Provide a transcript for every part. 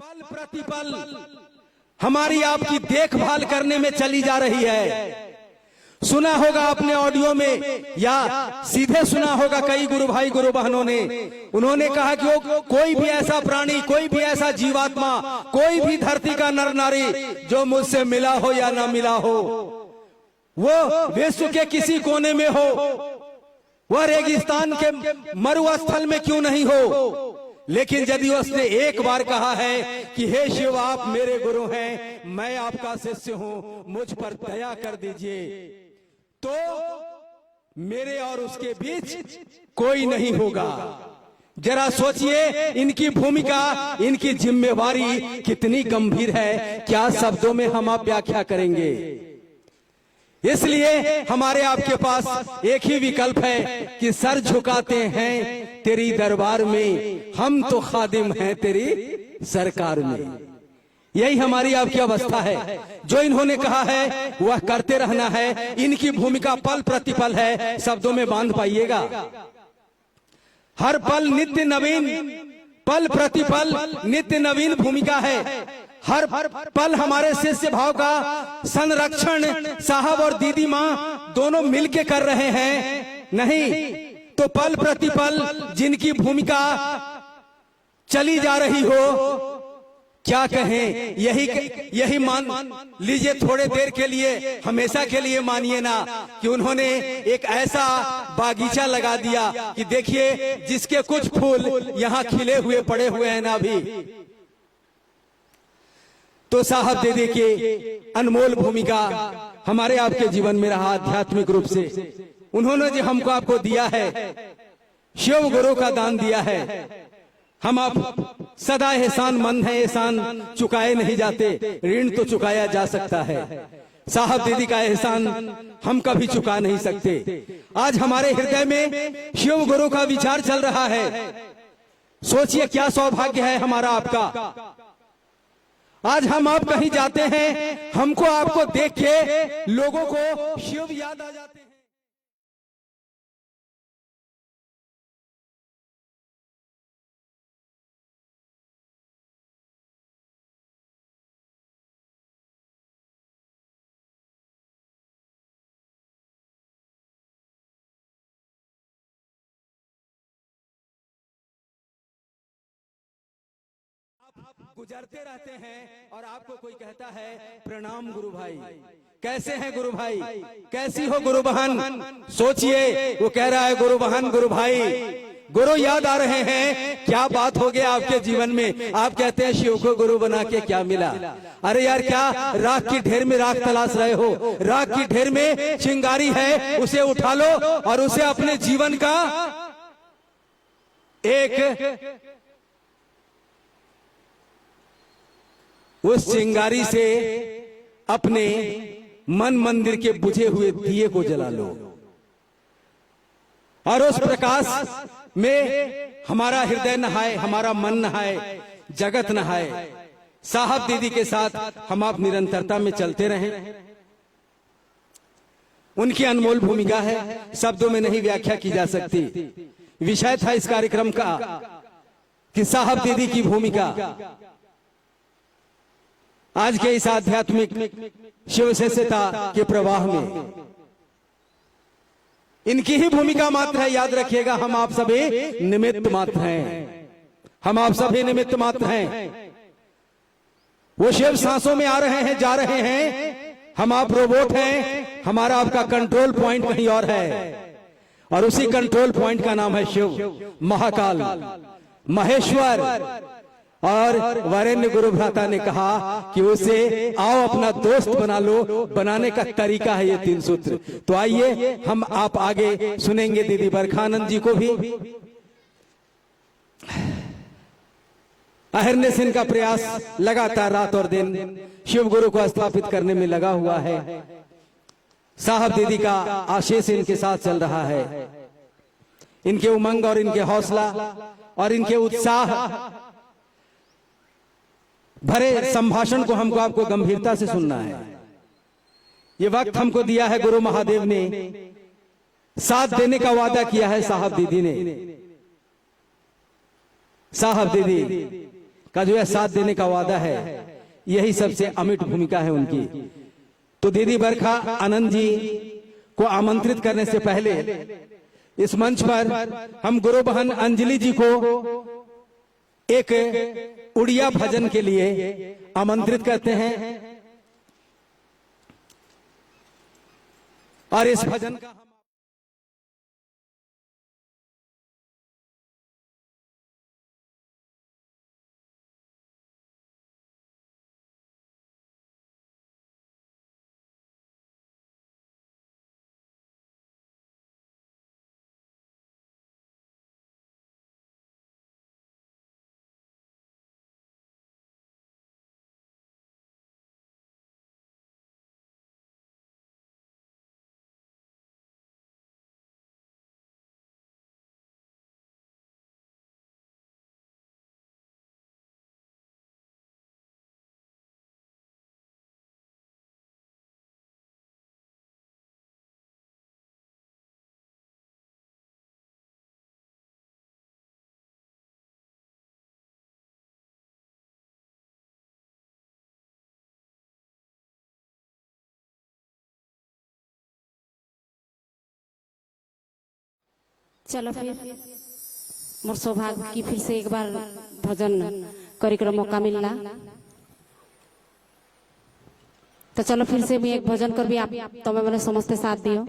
पल प्रतिपल हमारी आपकी देखभाल करने में चली जा रही है। सुना होगा अपने ऑडियो में या सीधे सुना होगा कई गुरु भाई गुरु बहनों ने, उन्होंने कहा कि वो कोई भी ऐसा प्राणी, कोई भी ऐसा जीवात्मा, कोई भी धरती का नर नारी जो मुझसे मिला हो या ना मिला हो, वो विश्व के किसी कोने में हो, वह रेगिस्तान के मरुस्थल में क्यों नहीं हो, लेकिन यदि उसने एक बार कहा है कि हे शिव आप मेरे गुरु हैं, मैं आपका शिष्य हूं, मुझ पर दया कर दीजिए, तो मेरे और उसके बीच कोई नहीं होगा। जरा सोचिए इनकी भूमिका, इनकी जिम्मेवारी कितनी गंभीर है, क्या शब्दों में हम आप व्याख्या करेंगे। इसलिए हमारे आपके पास एक ही विकल्प है कि सर झुकाते हैं तेरी दरबार में, हम तो खादिम हैं तेरी सरकार में। यही हमारी आपकी अवस्था है। जो इन्होंने कहा है वह करते रहना है। इनकी भूमिका पल प्रतिपल है, शब्दों में बांध पाइएगा। हर पल नित्य नवीन, पल प्रतिपल नित्य नवीन भूमिका है। हर पल हमारे शिष्य भाव का संरक्षण साहब और दीदी माँ दोनों मिलके कर रहे हैं। नहीं तो पल प्रतिपल जिनकी भूमिका चली जा रही हो, क्या कहें, यही मान लीजिए, थोड़े देर के लिए, हमेशा के लिए मानिए ना कि उन्होंने एक ऐसा बागीचा लगा दिया कि देखिए जिसके कुछ फूल यहाँ खिले हुए पड़े हुए हैं ना अभी। तो साहब दीदी की अनमोल भूमिका हमारे आपके जीवन में रहा आध्यात्मिक रूप से। उन्होंने जो हमको आपको दिया है, शिव गुरु का दान दिया है, हम आप सदा एहसान मंद हैं, एहसान चुकाए नहीं जाते, ऋण तो चुकाया जा सकता है, साहब दीदी का एहसान हम कभी चुका नहीं सकते। आज हमारे हृदय में शिव गुरु का विचार चल रहा है। सोचिए क्या सौभाग्य है हमारा आपका। आज हम आप कहीं जाते हैं, हमको आपको देख के लोगों को शिव याद आ जाते हैं। गुजरते रहते हैं और आपको कोई कहता है प्रणाम गुरु भाई, कैसे हैं गुरु भाई, कैसी हो गुरु बहन। सोचिए वो कह रहा है गुरु बहन गुरु भाई, गुरु याद आ रहे हैं। क्या बात हो गया आपके जीवन में, आप कहते हैं शिव को गुरु बना के क्या मिला। अरे यार क्या राख की ढेर में राख तलाश रहे हो, राख की ढेर में चिंगारी है, उसे उठा लो और उसे अपने जीवन का एक उस चिंगारी से अपने मन मंदिर के बुझे हुए दिए को जला लो और उस प्रकाश में हमारा हृदय नहाए, हमारा मन नहाए, जगत नहाए। साहब दीदी के साथ हम आप निरंतरता में चलते रहें। उनकी अनमोल भूमिका है, शब्दों में नहीं व्याख्या की जा सकती। विषय था इस कार्यक्रम का कि साहब दीदी की भूमिका आज के इस आध्यात्मिक शिव शिष्यता के प्रवाह में इनकी ही भूमिका मात्र है। याद रखिएगा हम आप सभी निमित्त मात्र हैं, हम आप सभी निमित्त मात्र हैं। वो शिव सांसों में आ रहे हैं, जा रहे हैं, हम आप रोबोट हैं। हमारा आपका कंट्रोल पॉइंट कहीं और है और उसी कंट्रोल पॉइंट का नाम है शिव, महाकाल, महेश्वर। और वरेण्य गुरु भ्राता ने कहा कि उसे आओ अपना दोस्त बना लो, बनाने का तरीका है ये 3 सूत्र। तो आइए हम आप आगे सुनेंगे दीदी बरखानंद जी को भी। अहरने सिंह का प्रयास लगातार रात और दिन शिव गुरु को स्थापित करने में लगा हुआ है। साहब दीदी का आशीष इनके साथ चल रहा है। इनके उमंग और इनके हौसला और इनके उत्साह भरे संभाषण को हमको आपको गंभीरता से सुनना है। ये वक्त हमको दिया है गुरु महादेव ने, साथ देने का वादा किया है साहब दीदी ने। साहब दीदी का जो है साथ देने का वादा है, यही सबसे अमिट भूमिका है उनकी। तो दीदी बरखा आनंद जी को आमंत्रित करने से पहले इस मंच पर हम गुरु बहन अंजलि जी को एक उड़िया भजन के लिए आमंत्रित करते हैं और इस भजन का चलो फिर मोर सौभाग्य की फिर से एक बार भजन कार्यक्रम मौका मिलना। तो चलो फिर से मैं एक भजन कर भी आप तुम्हें मैंने समझते साथ दियो।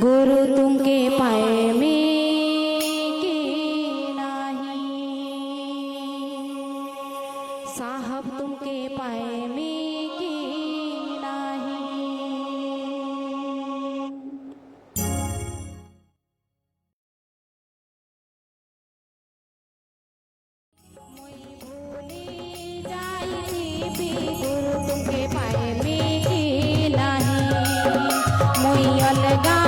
गुरु तुमके पाए में के नहीं, साहब तुमके पाए में के नहीं। मोई भूली जाई भी गुरु तुमके पाए में के नहीं, मोई अलगा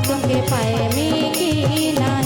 तुमके पाए में की नहीं।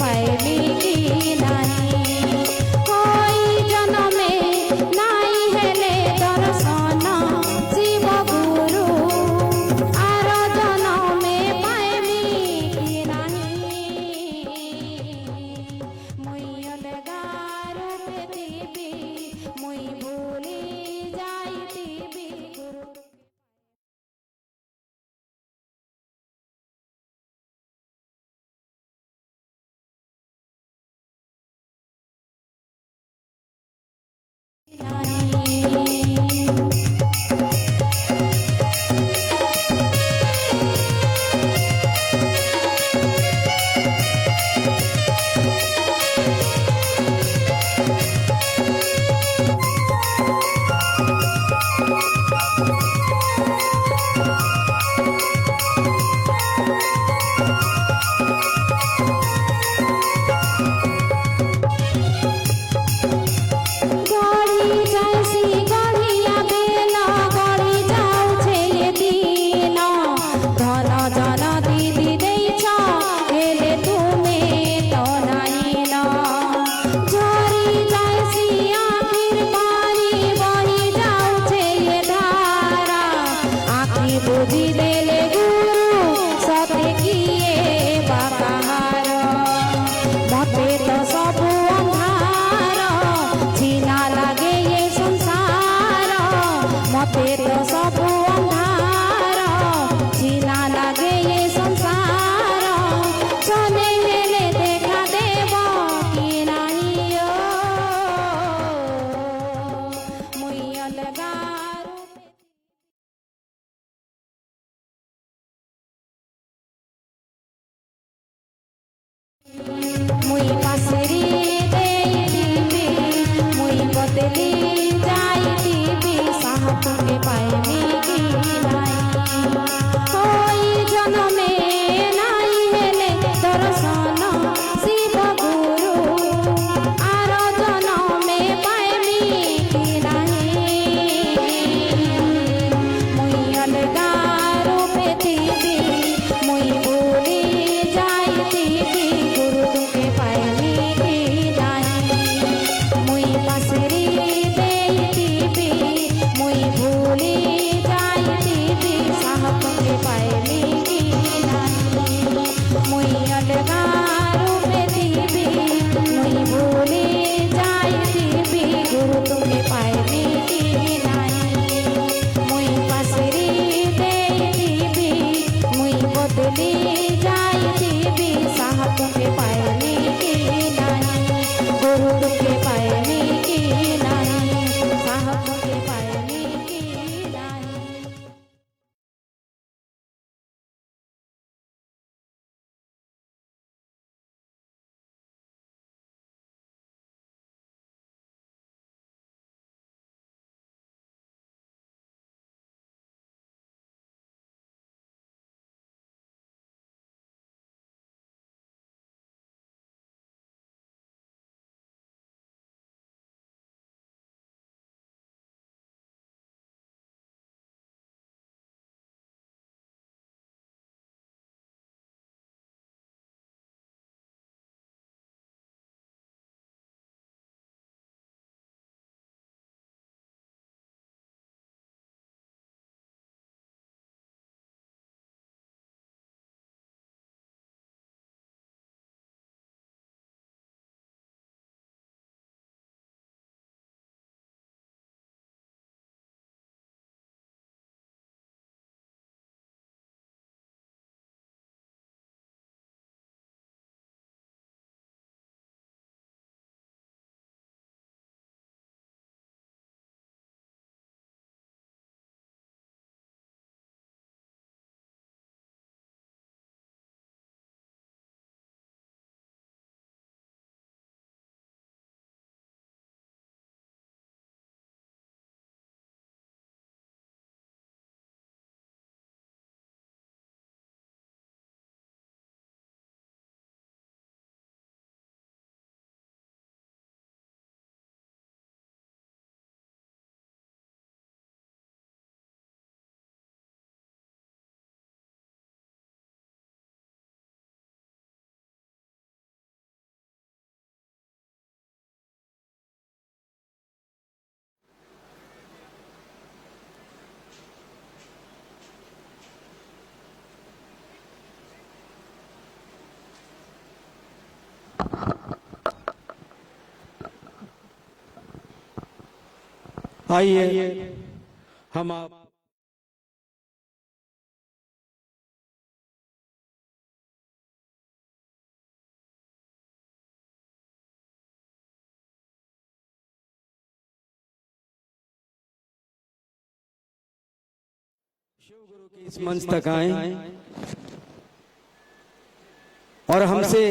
पाइबी की नहीं कोई जन्मे नहीं हेले दर्शन शिव गुरु आर जन्मे पाइबी की नहीं मुई अलगा रूप देवी मुई भूली जाइतिबी गुरु मुई पासरी देइबी मुई बदली जाइबी साहब के पाइबी की नहीं कोई जन्मे नहीं हेले दर्शन शिव गुरु आर जन्मे पाइबी की नहीं मुई अलगा रूप देवी मुई भूली जाइतिबी गुरु के पाइबी की नहीं मुई पासरी देइतिबी मुई भूली जाइतिबी साहब के पाइबी की नहीं मुई अलगा आइए हम आप शिव गुरु के इस मंच तक आए और हमसे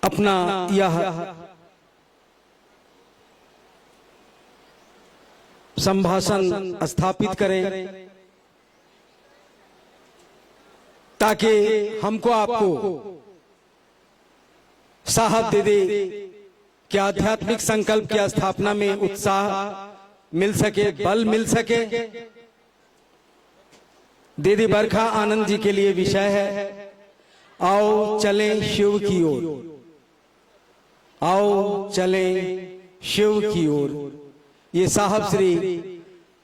अपना यह संभाषण स्थापित करें ताकि हमको आपको साहब दे दे कि आध्यात्मिक संकल्प की स्थापना में उत्साह मिल सके, बल मिल सके। दीदी बरखा आनंद जी के लिए विषय है आओ चलें शिव की ओर, आओ चलें शिव की ओर। ये साहब श्री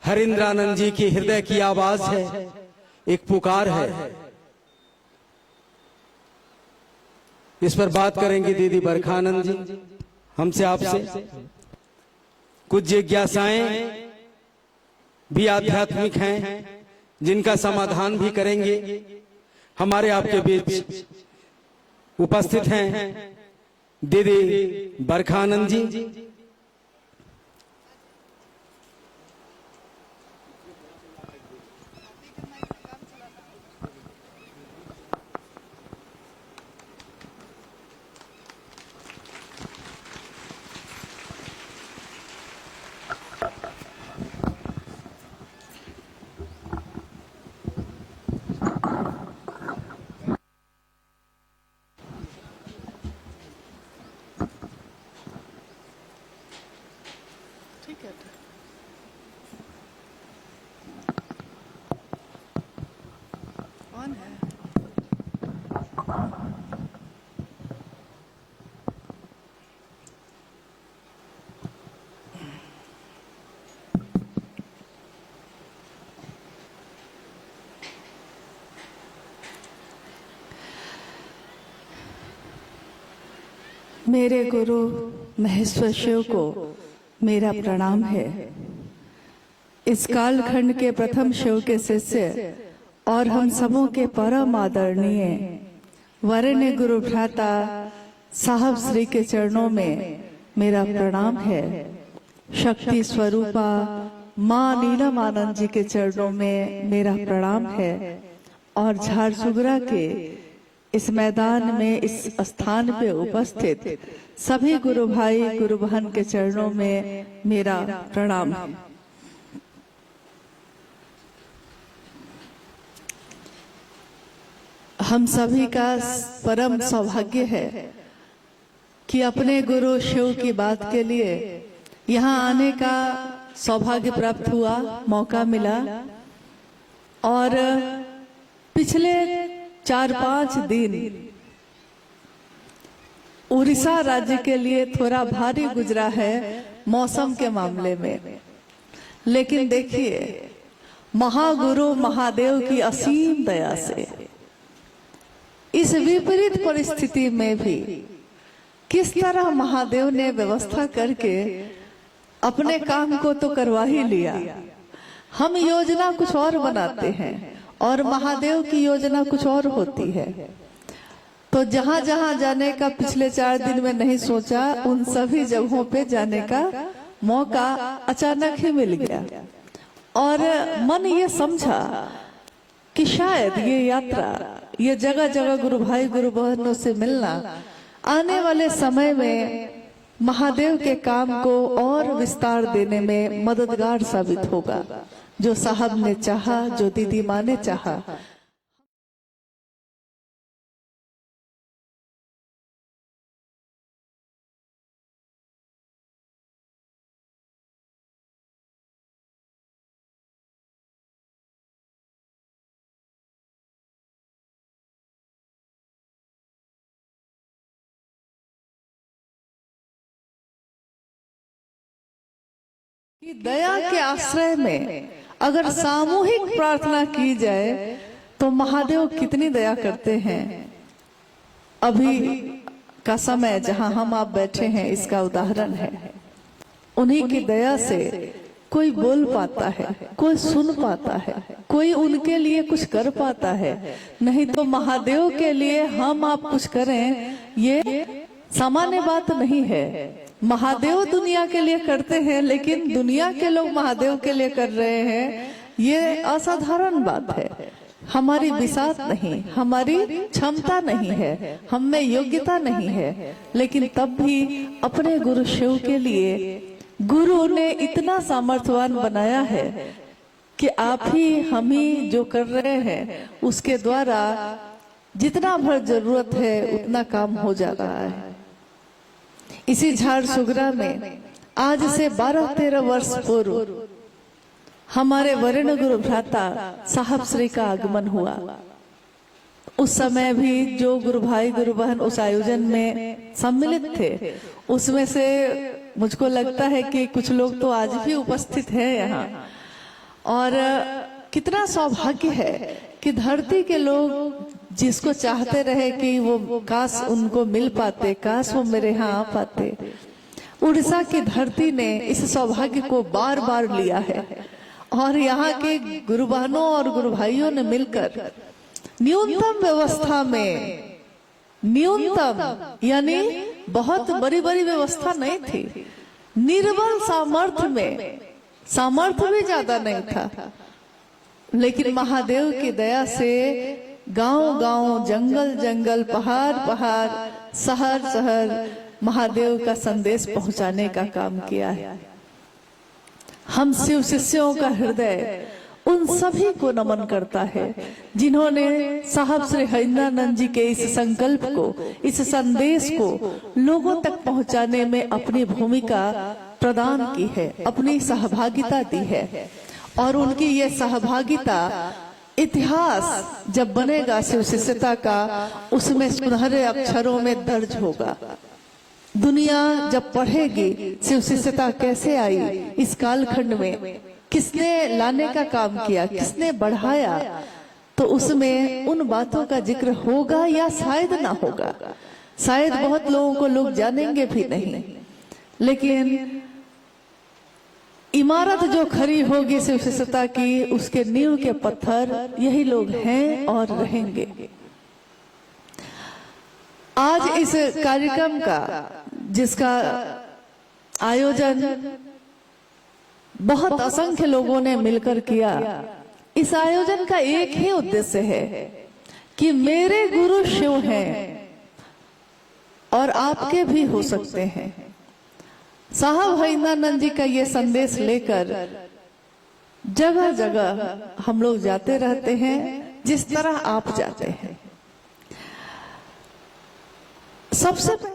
हरिंद्रानंद जी की हृदय की आवाज है, एक पुकार है। इस पर बात करेंगे दीदी बरखा आनंद जी हमसे आपसे। कुछ जिज्ञासाएं भी आध्यात्मिक हैं जिनका समाधान भी करेंगे। हमारे आपके बीच उपस्थित हैं दीदी बरखा आनंद जी। मेरे गुरु महेश्वर शिव को मेरा प्रणाम है। इस कालखंड के प्रथम शिव के शिष्य और हम सबों के परम आदरणीय वरेण्य गुरु भ्राता साहब श्री के चरणों में मेरा प्रणाम है। शक्ति स्वरूपा माँ नीलम आनंद जी के चरणों में मेरा प्रणाम है। और झारसुगड़ा के इस मैदान में इस स्थान पे उपस्थित सभी गुरु भाई गुरु बहन के चरणों में मेरा प्रणाम है। हम सभी का परम सौभाग्य है कि अपने गुरु शिव की बात के लिए यहाँ आने का सौभाग्य प्राप्त हुआ, मौका मिला। और पिछले 4-5 दिन उड़ीसा राज्य के लिए थोड़ा भारी गुजरा है मौसम के मामले में, लेकिन देखिए महागुरु महादेव की असीम दया से इस विपरीत परिस्थिति में भी किस तरह महादेव ने व्यवस्था करके अपने काम को तो करवा ही लिया। हम योजना कुछ और बनाते हैं और महादेव की योजना कुछ और होती है। तो जहां जहां जाने का पिछले 4 दिन में नहीं सोचा, उन सभी जगहों पे जाने का मौका अचानक ही मिल गया। और मन ये समझा कि शायद ये यात्रा, ये जगह जगह गुरु भाई गुरु बहनों से मिलना आने वाले समय में महादेव के काम को और विस्तार देने में मददगार साबित होगा। जो साहब ने चाहा, जो दीदी माँ ने चाहा। कि दया के आश्रय में अगर सामूहिक प्रार्थना की जाए तो महादेव कितनी दया करते हैं। अभी का समय जहां हम आप बैठे हैं इसका उदाहरण है। उन्हीं की दया से कोई बोल पाता है, कोई सुन पाता है, कोई उनके लिए कुछ कर पाता है। नहीं तो महादेव के लिए हम आप कुछ करें ये सामान्य बात नहीं है। महादेव दुनिया के लिए करते हैं, लेकिन दुनिया के लोग महादेव के लिए कर रहे हैं, ये असाधारण बात है। हमारी बिसात नहीं, हमारी क्षमता नहीं है, हम में योग्यता नहीं है, लेकिन तब भी अपने गुरु शिव के लिए गुरु ने इतना सामर्थ्यवान बनाया है कि आप ही हम ही जो कर रहे हैं उसके द्वारा जितना भर जरूरत है उतना काम हो जा रहा है। इसी झारसुगड़ा में आज से 12-13 वर्ष पूर्व हमारे वरेण्य गुरु भ्राता साहब श्री का आगमन हुआ। उस समय भी जो गुरु भाई गुरु बहन उस आयोजन में सम्मिलित थे, उसमें से मुझको लगता है कि कुछ लोग तो आज भी उपस्थित हैं यहाँ। और कितना सौभाग्य है कि धरती के लोग जिसको चाहते रहे कि वो काश उनको मिल पाते, काश वो मेरे यहाँ आ पाते, उड़ीसा की धरती ने इस सौभाग्य को बार बार लिया है। और यहाँ के गुरु बहनों और गुरु भाइयों ने मिलकर न्यूनतम व्यवस्था में, न्यूनतम यानी बहुत बड़ी बड़ी व्यवस्था नहीं थी, निर्बल सामर्थ्य में, सामर्थ्य भी ज्यादा नहीं था, लेकिन महादेव की दया से गांव गांव, जंगल जंगल, पहाड़ पहाड़, शहर शहर महादेव का संदेश पहुंचाने का काम किया है। हम शिव शिष्यों का हृदय उन सभी को नमन करता है जिन्होंने साहब श्री हरिंद्रानंद जी के इस संकल्प को, इस संदेश को लोगों तक पहुंचाने में अपनी भूमिका प्रदान की है, अपनी सहभागिता दी है। और उनकी ये सहभागिता इतिहास जब बनेगा शिव शिष्यता का, उसमें सुनहरे अक्षरों में दर्ज होगा। दुनिया जब पढ़ेगी शिव शिष्यता कैसे आई, इस कालखंड में किसने लाने का काम किया, किसने बढ़ाया, तो उसमें उन बातों का जिक्र होगा या शायद ना होगा। शायद बहुत लोगों को लोग जानेंगे भी नहीं, लेकिन इमारत जो खड़ी होगी शिव शिष्यता की, उसके नींव के पत्थर यही लोग हैं और रहेंगे। आज इस कार्यक्रम का, जिसका आयोजन बहुत असंख्य लोगों ने मिलकर किया, इस आयोजन का एक ही उद्देश्य है कि मेरे गुरु शिव हैं और आपके भी हो सकते हैं। साहब हरिंद्रानंद जी का ये संदेश लेकर जगह जगह हम लोग जाते रहते हैं, जिस तरह आप जाते हैं। सबसे पहले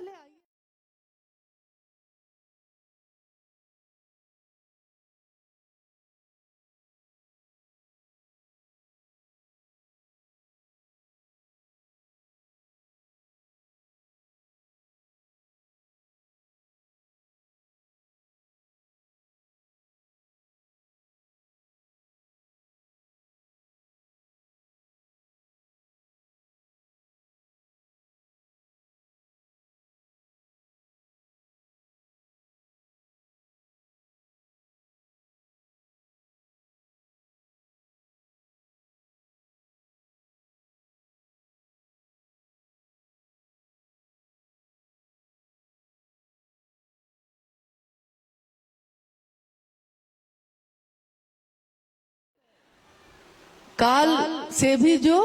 काल से भी जो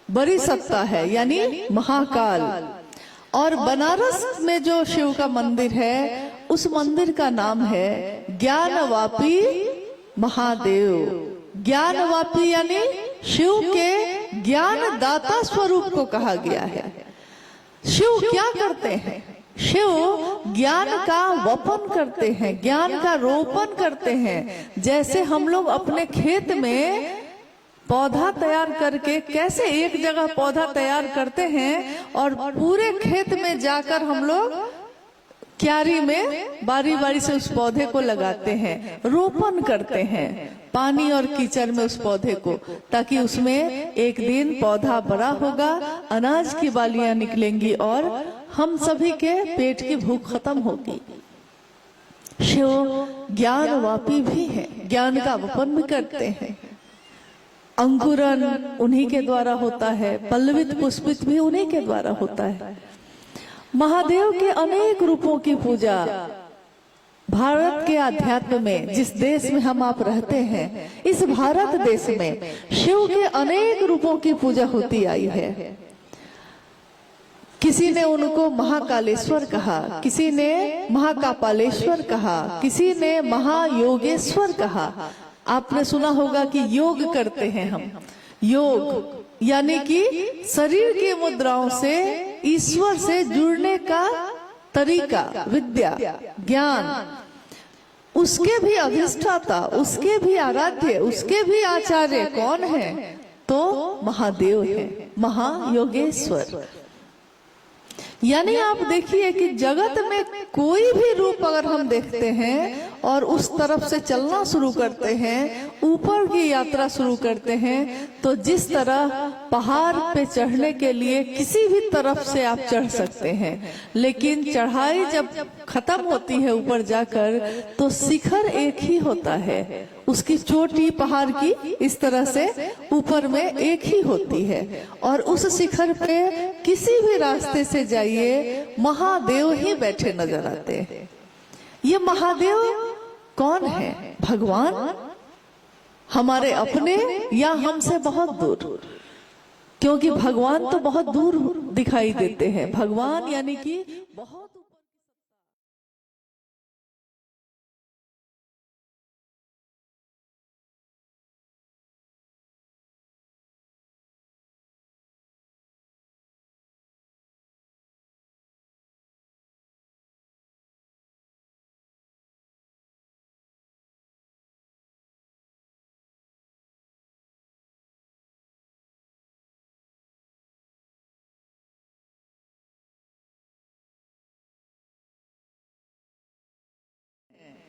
बड़ी सत्ता है, यानी महाकाल। और बनारस में जो शिव का मंदिर है, उस मंदिर का नाम है ज्ञानवापी महादेव। ज्ञानवापी यानी शिव के ज्ञान दाता स्वरूप को कहा गया है। शिव क्या करते हैं? शिव ज्ञान का वपन करते हैं, ज्ञान का रोपण करते हैं। जैसे हम लोग अपने खेत में पौधा तैयार करके कैसे एक जगह पौधा तैयार करते हैं और पूरे खेत में जाकर हम लोग क्यारी में बारी बारी से उस पौधे को लगाते हैं, रोपण करते हैं पानी और कीचड़ में उस पौधे को, ताकि उसमें एक दिन पौधा बड़ा होगा, अनाज की बालियां निकलेंगी और हम सभी के पेट की भूख खत्म होगी। शिव ज्ञान वापी भी है, ज्ञान का वपन भी करते हैं। अंकुरन उन्हीं के द्वारा होता है, पल्लवित पुष्पित भी उन्हीं के द्वारा होता है। महादेव के अनेक रूपों की पूजा भारत के अध्यात्म में, जिस देश में हम आप रहते हैं, इस भारत देश में शिव के अनेक रूपों की पूजा होती आई है। किसी ने उनको महाकालेश्वर कहा, किसी ने महाकापालेश्वर कहा, किसी ने महायोगेश्वर कहा। आपने सुना होगा कि योग करते हैं हम। योग यानी कि शरीर की मुद्राओं से ईश्वर से जुड़ने का तरीका, विद्या, ज्ञान, उसके भी अधिष्ठाता, उसके भी आराध्य, उसके भी आचार्य कौन है? तो महादेव है, महायोगेश्वर। यानी आप देखिए कि जगत में कोई भी रूप अगर हम देखते हैं और उस तरफ से चलना शुरू करते हैं, ऊपर की यात्रा शुरू करते हैं, तो जिस तरह पहाड़ पे चढ़ने के लिए किसी भी तरफ से आप चढ़ सकते हैं, लेकिन चढ़ाई जब खत्म होती है ऊपर जाकर, तो शिखर एक ही होता है। उसकी चोटी पहाड़ की इस तरह से ऊपर में एक ही होती है, और उस शिखर पे किसी भी रास्ते से जाइए महादेव ही बैठे नजर आते हैं। ये महादेव कौन है? भगवान, हमारे अपने या हमसे बहुत दूर? क्योंकि भगवान तो बहुत दूर दिखाई देते हैं। भगवान यानी कि बहुत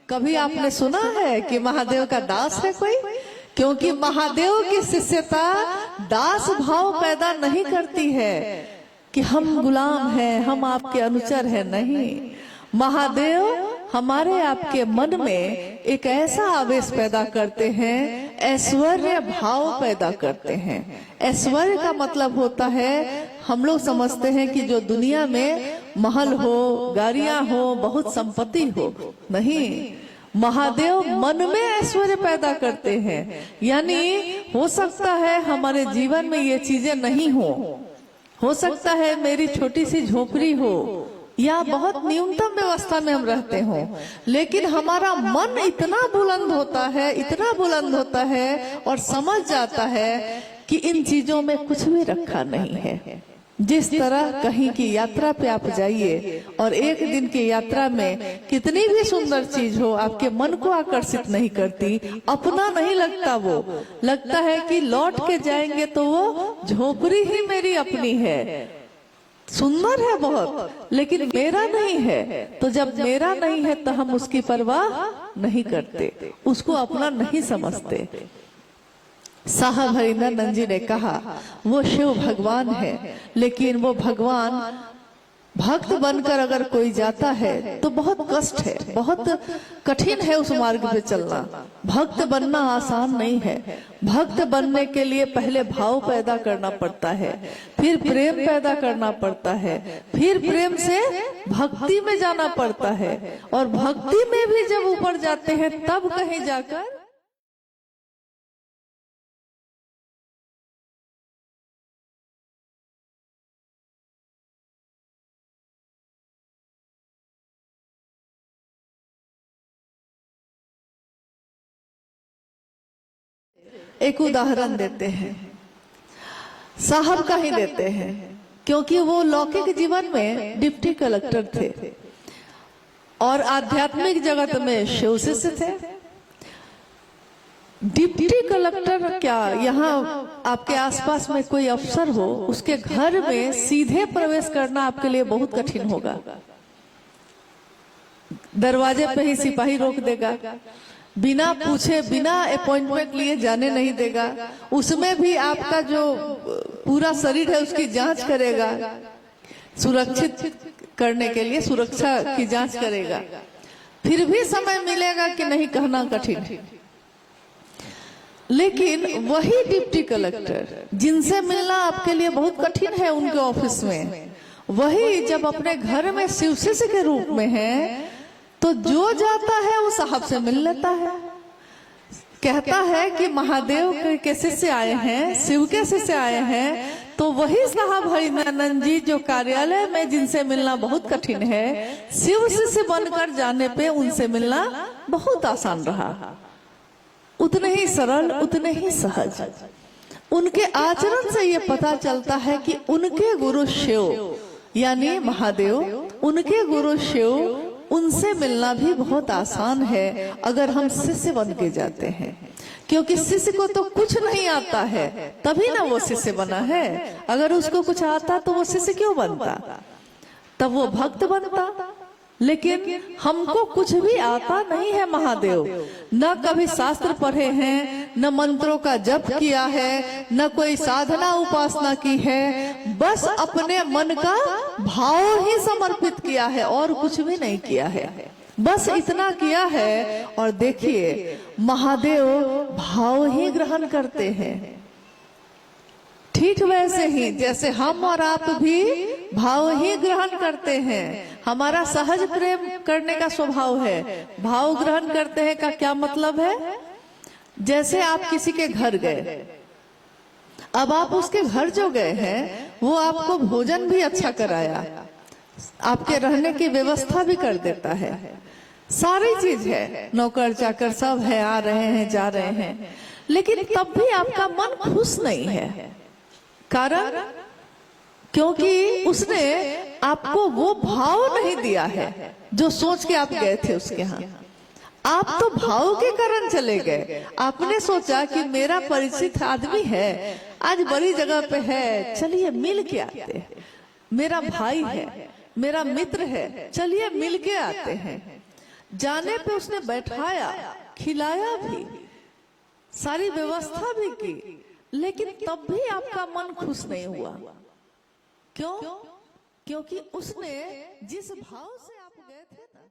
कभी आपने सुना है कि महादेव का दास है कोई? क्योंकि महादेव की शिष्यता दास भाव पैदा नहीं करती है कि हम गुलाम हैं, हम आपके अनुचर हैं। नहीं, महादेव हमारे आपके मन में एक ऐसा आवेश पैदा करते हैं, ऐश्वर्य भाव पैदा करते हैं। ऐश्वर्य का मतलब होता है, हम लोग समझते हैं कि जो दुनिया में महल हो, गाड़ियां हो, बहुत संपत्ति हो। नहीं, महादेव मन में ऐश्वर्य पैदा करते हैं। यानी हो सकता है हमारे जीवन में ये चीजें नहीं हो सकता है मेरी छोटी सी झोपड़ी हो या बहुत न्यूनतम व्यवस्था में हम रहते हो, लेकिन हमारा मन इतना बुलंद होता है, इतना बुलंद होता है और समझ जाता है कि इन चीजों में कुछ भी रखा नहीं है। जिस तरह कहीं की यात्रा पे आप जाइए और एक दिन की यात्रा में कितनी भी सुंदर चीज हो, आपके मन को आकर्षित नहीं करती, अपना नहीं लगता, वो लगता है कि लौट के जाएंगे तो वो झोपड़ी ही मेरी अपनी है, सुंदर है बहुत, लेकिन मेरा नहीं है। तो जब मेरा नहीं है तो हम उसकी परवाह नहीं करते, उसको अपना नहीं समझते। साहब हरिनंदन जी ने कहा वो शिव भगवान है, लेकिन वो भगवान भक्त बनकर अगर कोई जाता है तो बहुत कष्ट है, बहुत कठिन है उस मार्ग पे चलना। भक्त बनना आसान नहीं है। भक्त बनने के लिए पहले भाव पैदा करना पड़ता है, फिर प्रेम पैदा करना पड़ता है, फिर प्रेम से भक्ति में जाना पड़ता है, और भक्ति में भी जब ऊपर जाते हैं तब कहीं जाकर एक उदाहरण देते हैं, साहब का ही देते हैं, क्योंकि वो लौकिक जीवन में डिप्टी कलेक्टर थे और आध्यात्मिक जगत में शिव शिष्य थे। डिप्टी कलेक्टर क्या, यहाँ आपके आसपास में कोई अफसर हो, उसके घर में सीधे प्रवेश करना आपके लिए बहुत कठिन होगा। दरवाजे पे ही सिपाही रोक देगा, बिना पूछे, बिना अपॉइंटमेंट लिए जाने नहीं देगा। उसमें भी आपका जो पूरा शरीर है उसकी जांच करेगा सुरक्षित करने के लिए सुरक्षा की जांच करेगा। फिर भी समय मिलेगा कि नहीं कहना कठिन है। लेकिन वही डिप्टी कलेक्टर जिनसे मिलना आपके लिए बहुत कठिन है उनके ऑफिस में, वही जब अपने घर में शिव शिष्य के रूप में है तो जो जाता है वो साहब से मिल लेता है। कहता है कि महादेव के शिष्य आए हैं, शिव के शिष्य आए हैं, तो वही साहब हरिनानंद जी जो कार्यालय में जिनसे मिलना बहुत कठिन है, शिव शिष्य बनकर जाने पे उनसे मिलना बहुत आसान रहा। उतने ही सरल, उतने ही सहज। उनके आचरण से ये पता चलता है कि उनके गुरु शिव यानी महादेव, उनके गुरु शिव, उनसे मिलना भी बहुत आसान है अगर हम शिष्य बन के जाते हैं। क्योंकि शिष्य को तो कुछ नहीं आता है, तभी ना वो शिष्य बना है। अगर उसको कुछ आता तो वो शिष्य क्यों बनता, तब वो भक्त बनता। लेकिन हमको कुछ भी आता नहीं है महादेव, न कभी शास्त्र पढ़े हैं, न मंत्रों का जप किया है, न कोई साधना उपासना की है, बस अपने मन का भाव ही समर्पित किया है और कुछ भी नहीं किया है। बस इतना किया है और देखिए महादेव भाव ही ग्रहण करते हैं। ठीक वैसे ही जैसे हम और आप भी भाव ही ग्रहण करते हैं। हमारा सहज प्रेम करने का स्वभाव है। भाव ग्रहण करते हैं का क्या मतलब है? जैसे आप किसी के घर गए, अब आप उसके घर जो गए हैं वो आपको भोजन भी अच्छा कराया, आपके रहने की व्यवस्था भी कर देता है, सारी चीज है, नौकर चाकर सब है, आ रहे हैं जा रहे हैं, लेकिन तब भी आपका मन खुश नहीं है। कारण क्योंकि उसने आपको वो भाव नहीं दिया है जो सोच के आप गए थे उसके यहाँ। आप तो भाव के कारण चले गए। आपने सोचा कि मेरा परिचित आदमी है, आज बड़ी जगह पे है, चलिए मिल के आते हैं, मेरा भाई है, मेरा मित्र है, चलिए मिल के आते हैं। जाने पे उसने बैठाया, खिलाया भी, सारी व्यवस्था भी की, लेकिन तब भी आपका मन खुश नहीं हुआ। क्यों? क्योंकि उसने जिस भाव से आप गए थे ना,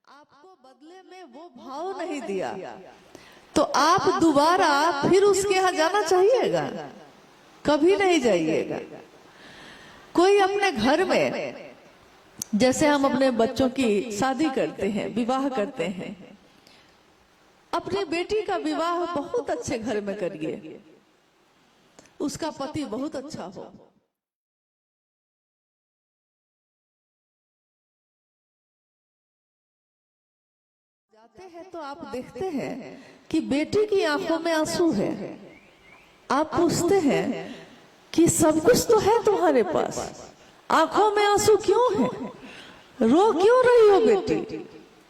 आपको बदले में वो भाव नहीं दिया। तो आप दोबारा फिर उसके यहाँ जाना चाहिएगा? कभी नहीं जाइएगा। कोई अपने घर में, जैसे हम अपने बच्चों की शादी करते हैं, विवाह करते हैं, अपनी बेटी का विवाह बहुत अच्छे घर में करिए, उसका पति बहुत अच्छा हो, जाते हैं तो आप देखते हैं कि बेटी की आंखों में आंसू है। आप पूछते हैं कि सब कुछ तो है तुम्हारे पास, आंखों में आंसू क्यों है, रो क्यों रही हो बेटी?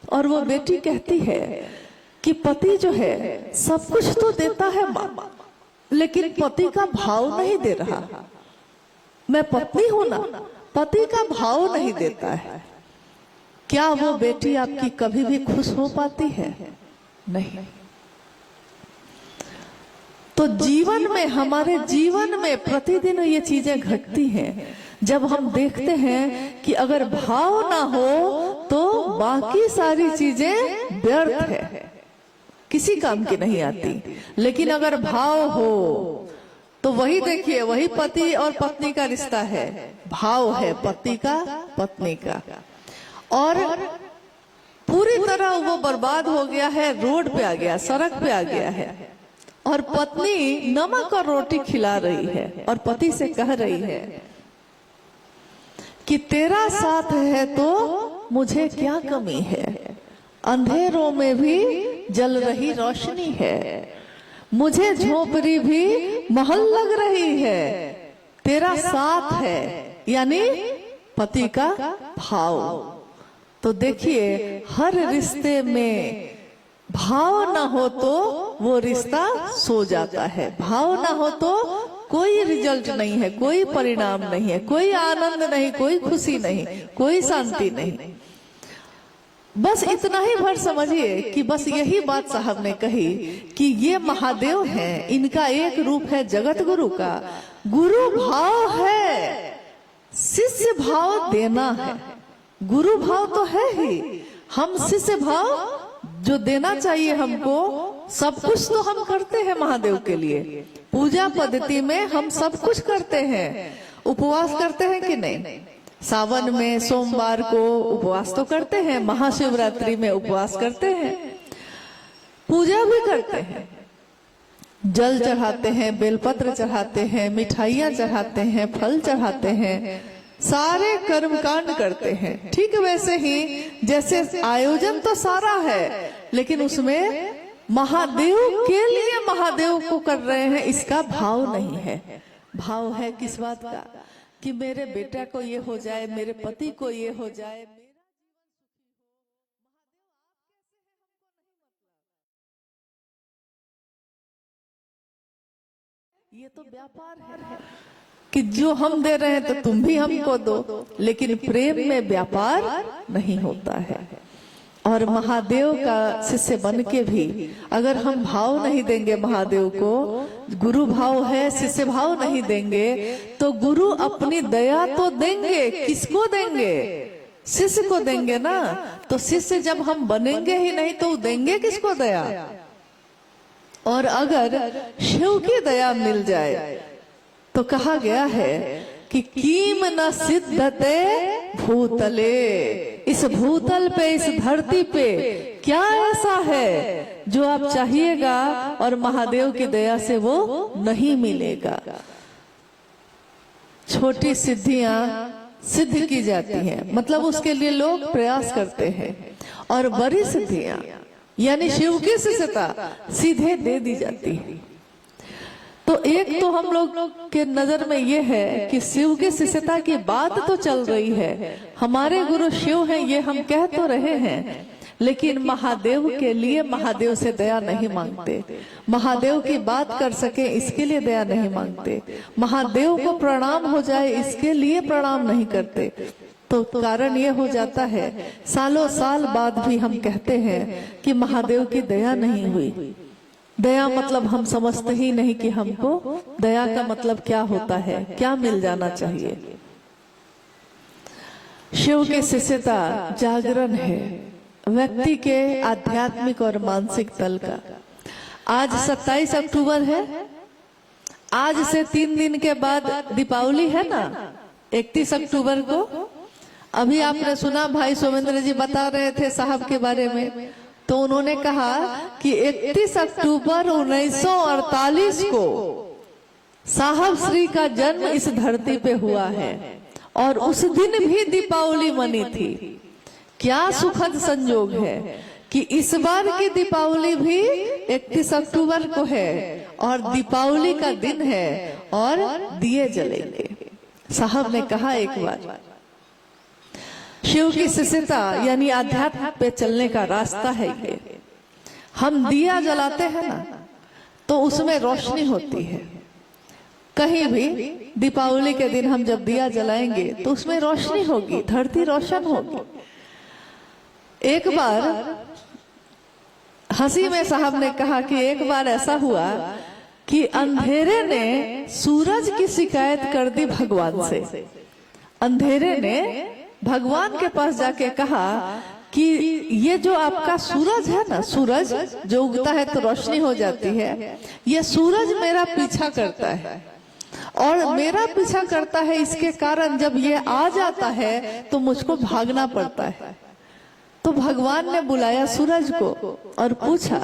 और वो बेटी कहती है कि पति जो है सब कुछ तो देता है माँ, लेकिन पति का भाव नहीं दे रहा। मैं पत्नी हूं ना, पति का भाव नहीं देता है। क्या वो बेटी आपकी कभी भी खुश हो पाती है? नहीं। तो जीवन में, हमारे जीवन में प्रतिदिन ये चीजें घटती हैं। जब हम देखते हैं कि अगर भाव ना हो तो बाकी सारी चीजें व्यर्थ है, किसी काम की नहीं आती। लेकिन अगर भाव हो तो वही देखिए, वही पति और पत्नी का रिश्ता है, भाव है पति का पत्नी का। और पूरी तरह वो बर्बाद हो गया है, रोड पे आ गया, सड़क पे आ गया है, और पत्नी नमक और रोटी खिला रही है और पति से कह रही है कि तेरा साथ है तो मुझे क्या कमी है, अंधेरों में भी जल रही रोशनी है, मुझे झोपड़ी भी महल लग रही है, तेरा साथ है, यानी पति का भाव। तो देखिए, हर रिश्ते में भाव ना हो तो वो रिश्ता सो जाता है, भाव ना हो तो कोई रिजल्ट नहीं है, कोई परिणाम नहीं है, कोई आनंद नहीं, कोई खुशी नहीं, कोई शांति नहीं। बस इतना ही भर समझिए कि बस यही बात साहब ने कही कि ये महादेव हैं, इनका एक रूप है जगत गुरु का। गुरु भाव है, शिष्य भाव देना है, गुरु भाव तो है ही, हम शिष्य भाव जो देना चाहिए हमको, सब कुछ तो हम करते हैं महादेव के लिए। पूजा पद्धति में हम सब कुछ करते हैं। उपवास करते हैं कि नहीं? सावन में सोमवार को उपवास तो करते हैं, महाशिवरात्रि में उपवास करते हैं, पूजा भी करते हैं, जल चढ़ाते हैं, बेलपत्र चढ़ाते हैं, मिठाइयाँ चढ़ाते हैं, फल चढ़ाते हैं, सारे कर्मकांड करते हैं। ठीक वैसे ही जैसे आयोजन तो सारा है, लेकिन उसमें महादेव के लिए महादेव को कर रहे हैं, इसका भाव नहीं है। भाव है किस बात का? कि मेरे बेटा को ये हो जाए, मेरे पति को ये हो जाए, ये तो व्यापार है कि जो हम दे रहे हैं तो तुम भी हमको दो, लेकिन प्रेम में व्यापार नहीं होता है। और महादेव का शिष्य बन के भी अगर हम भाव नहीं देंगे महादेव को, गुरु भाव है, शिष्य भाव नहीं देंगे, तो गुरु अपनी दया तो देंगे, किसको देंगे? शिष्य को देंगे ना। तो शिष्य जब हम बनेंगे ही नहीं तो देंगे किसको दया? और अगर शिव की दया मिल जाए तो कहा गया है कि कीम न सिद्धते भूतले, इस भूतल पे, इस धरती पे क्या ऐसा है जो आप चाहिएगा और महादेव की दया से वो नहीं मिलेगा। छोटी सिद्धियां सिद्ध की जाती हैं, मतलब उसके लिए लोग प्रयास करते हैं, और बड़ी सिद्धियां यानी शिव की शिष्यता सीधे दे दी जाती है। तो एक तो हम लोग के नजर में ये है कि शिव की शिष्यता की बात तो चल रही है, हमारे गुरु शिव हैं ये हम कह तो रहे हैं, लेकिन महादेव के लिए महादेव से दया नहीं मांगते, महादेव की बात कर सके इसके लिए दया नहीं मांगते, महादेव को प्रणाम हो जाए इसके लिए प्रणाम नहीं करते। तो कारण ये हो जाता है सालों साल बाद भी हम कहते हैं कि महादेव की दया नहीं हुई। दया मतलब हम समझते ही नहीं कि हमको दया का मतलब क्या होता है, क्या मिल जाना चाहिए। शिव की शिष्यता जागरण है व्यक्ति के आध्यात्मिक और मानसिक तल का। आज 27 अक्टूबर है, आज से 3 दिन के बाद दीपावली है ना, 31 अक्टूबर को। अभी आपने सुना भाई सोमेंद्र जी बता रहे थे साहब के बारे में, तो उन्होंने कहा कि 31 अक्टूबर 1948 को साहब श्री का जन्म इस धरती पे हुआ है और उस दिन भी दीपावली मनी थी। क्या सुखद संयोग है कि इस बार की दीपावली भी 31 अक्टूबर को है और दीपावली का दिन है और दिए जलेंगे। साहब ने कहा एक बार, शिव की शिष्यता यानी आध्यात्म पे चलने का रास्ता है ये। हम दिया जलाते हैं ना तो उसमें रोशनी होती है, कहीं भी दीपावली के दिन हम जब दिया जलाएंगे तो उसमें रोशनी होगी, धरती रोशन होगी। एक बार हंसी में साहब ने कहा कि एक बार ऐसा हुआ कि अंधेरे ने सूरज की शिकायत कर दी भगवान से। अंधेरे ने भगवान के पास जाके कहा कि ये जो आपका सूरज है ना, सूरज जो उगता है तो रोशनी हो जाती है, ये सूरज मेरा पीछा करता है और मेरा पीछा करता है, इसके कारण जब ये आ जाता है तो मुझको भागना पड़ता है। तो भगवान ने बुलाया सूरज को और पूछा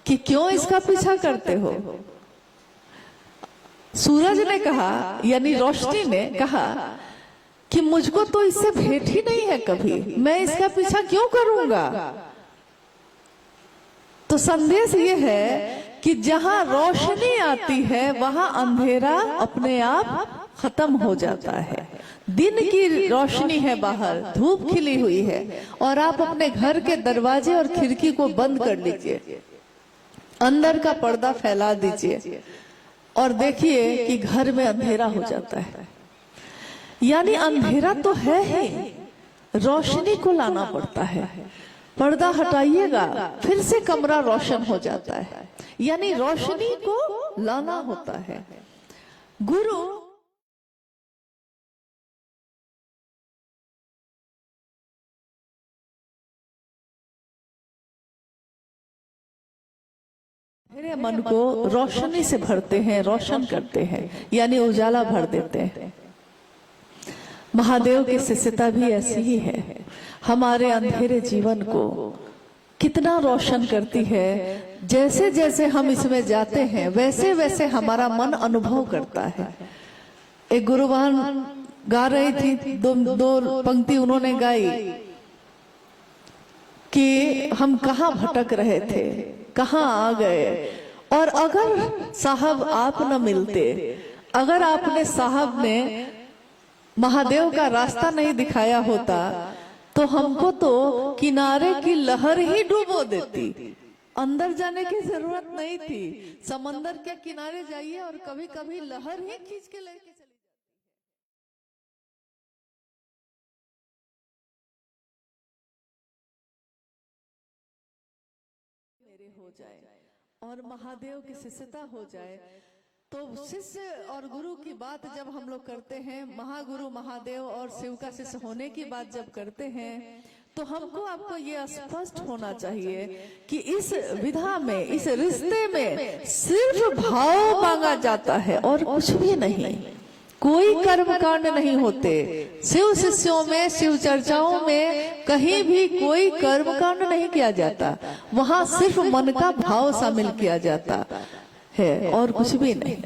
कि क्यों इसका पीछा करते हो। सूरज ने कहा यानी रोशनी ने कहा कि मुझको तो इससे भेंट ही नहीं है कभी, मैं इसका पीछा क्यों करूंगा। तो संदेश ये है कि जहां रोशनी आती है वहां अंधेरा अपने आप खत्म हो जाता है। दिन की रोशनी है बाहर, धूप खिली हुई है और आप अपने घर के दरवाजे और खिड़की को बंद कर लीजिए, अंदर का पर्दा फैला दीजिए और देखिए कि घर में अंधेरा हो जाता है। यानी अंधेरा तो है ही, रोशनी को लाना पड़ता है। पर्दा हटाइएगा फिर से कमरा रोशन हो जाता है, यानी रोशनी को लाना होता है। गुरु अंधेरे मन को रोशनी से भरते हैं, रोशन करते हैं, यानी उजाला भर देते हैं। महादेव की शिष्यता भी ऐसी ही है, हमारे अंधेरे जीवन को कितना रोशन करती है। जैसे जैसे हम इसमें जाते हैं वैसे वैसे हमारा मन अनुभव करता है। एक गुरुवान गा रही थी, दो पंक्ति उन्होंने गाई कि हम कहाँ भटक रहे थे, कहाँ आ गए, और अगर साहब आप न मिलते, अगर आपने साहब ने महादेव का रास्ता नहीं दिखाया होता तो हमको तो किनारे की लहर ही डुबो देती, अंदर जाने की जरूरत नहीं थी। समंदर के किनारे जाइए और कभी कभी लहर ही खींच के लेके चली मेरे हो जाए और महादेव की शिष्यता हो जाए। तो शिष्य और गुरु की बात जब हम लोग करते हैं, महागुरु महादेव और शिव का शिष्य होने की बात जब करते हैं, तो हमको आपको ये स्पष्ट होना चाहिए कि इस विधा में, इस रिश्ते में सिर्फ भाव मांगा जाता है और कुछ भी नहीं। कोई कर्म कांड नहीं होते शिव शिष्यों में, शिव चर्चाओं में कहीं भी कोई कर्म कांड नहीं किया जाता। वहां सिर्फ मन का भाव शामिल किया जाता है और कुछ भी नहीं।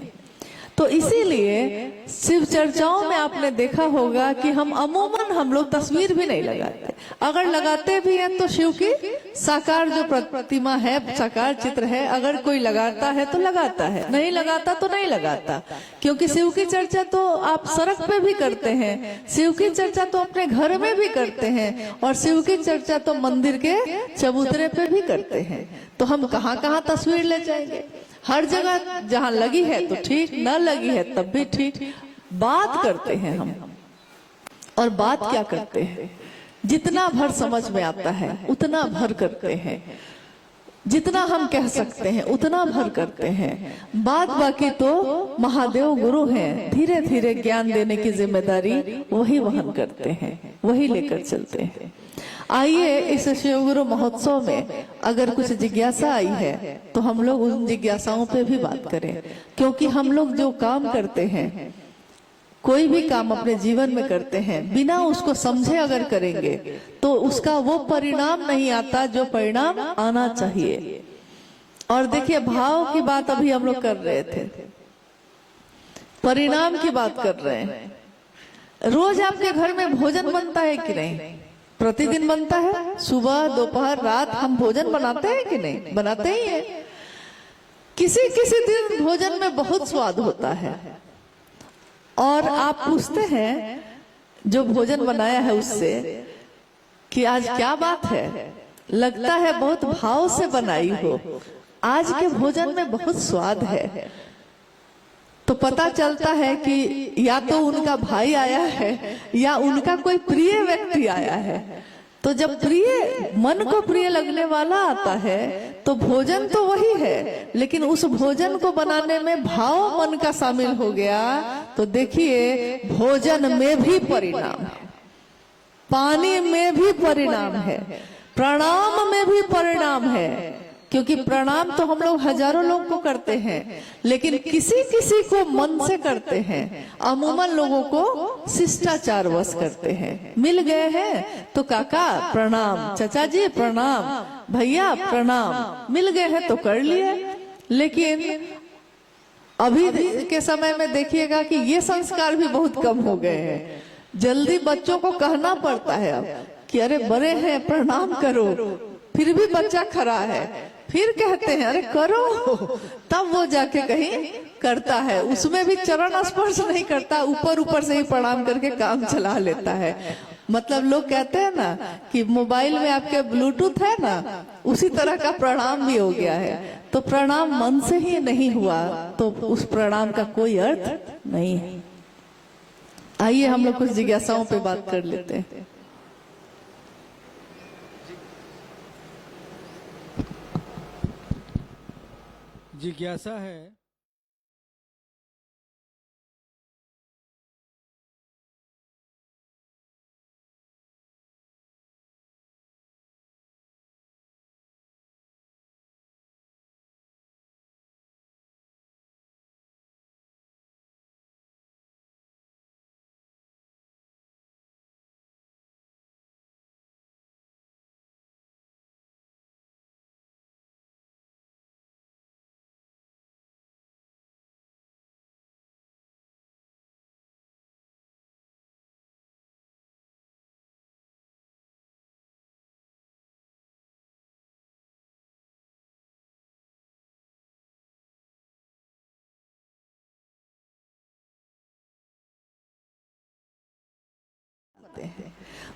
तो इसीलिए शिव चर्चाओं में आपने देखा होगा कि हम लोग तस्वीर भी नहीं लगाते, अगर लगाते भी हैं तो शिव की साकार जो प्रतिमा है, साकार चित्र है, अगर कोई लगाता है तो लगाता है, नहीं लगाता तो नहीं लगाता। क्योंकि शिव की चर्चा तो आप सड़क पे भी करते हैं, शिव की चर्चा तो अपने घर में भी करते हैं, और शिव की चर्चा तो मंदिर के चबूतरे पे भी करते हैं। तो हम कहाँ कहाँ तस्वीर ले जाएंगे? हर जगह जहाँ लगी है तो ठीक, न लगी है तब भी ठीक। बात करते हैं हम, और बात क्या करते हैं? जितना भर समझ में आता है उतना भर करते हैं, जितना हम कह सकते हैं उतना भर करते हैं। बात बाकी तो महादेव गुरु हैं, धीरे धीरे ज्ञान देने की जिम्मेदारी वही वहन करते हैं, वही लेकर चलते हैं। आइए इस शिवगुरु महोत्सव में अगर कुछ जिज्ञासा आई है तो हम लोग उन जिज्ञासाओं पे भी बात करें, क्योंकि हम लोग जो काम करते हैं, कोई भी काम अपने जीवन में करते हैं, बिना उसको समझे अगर करेंगे तो उसका वो परिणाम नहीं आता जो परिणाम आना चाहिए। और देखिए, भाव की बात अभी हम लोग कर रहे थे, परिणाम की बात कर रहे हैं। रोज आपके घर में भोजन बनता है कि नहीं? प्रतिदिन बनता है, सुबह दोपहर रात हम भोजन बनाते हैं कि नहीं? बनाते ही है। किसी किसी दिन भोजन में बहुत स्वाद होता है और आप पूछते हैं जो भोजन बनाया है उससे कि आज क्या बात है, लगता है बहुत भाव से बनाई हो, आज के भोजन में बहुत स्वाद है। तो पता चलता है कि या तो उनका भाई आया है या उनका कोई प्रिय व्यक्ति आया है। तो जब प्रिय, मन को प्रिय लगने वाला आता है तो भोजन तो वही है, लेकिन उस भोजन को बनाने में भाव मन का शामिल हो गया, तो देखिए भोजन में भी परिणाम है, पानी में भी परिणाम है, प्रणाम में भी परिणाम है। क्योंकि प्रणाम तो हम लोग हजारों लोग को करते हैं, लेकिन किसी किसी को मन से करते हैं। अमूमन लोगों को शिष्टाचार वश करते हैं। मिल गए हैं तो काका प्रणाम, चाचा जी प्रणाम, भैया प्रणाम, मिल गए हैं तो कर लिए। लेकिन अभी के समय में देखिएगा कि ये संस्कार भी बहुत कम हो गए हैं। जल्दी बच्चों को कहना पड़ता है अब कि अरे बड़े हैं प्रणाम करो, फिर भी बच्चा खड़ा है, फिर कहते हैं अरे करो, तब वो जाके कहीं करता है। उसमें भी चरण स्पर्श नहीं करता, ऊपर ऊपर से ही प्रणाम करके काम चला लेता है। मतलब लोग कहते हैं ना कि मोबाइल में आपके ब्लूटूथ है ना, उसी तरह का प्रणाम भी हो गया है। तो प्रणाम मन से ही नहीं हुआ तो उस प्रणाम का कोई अर्थ नहीं है। आइए हम लोग कुछ जिज्ञासाओं पे बात कर लेते हैं। जिज्ञासा है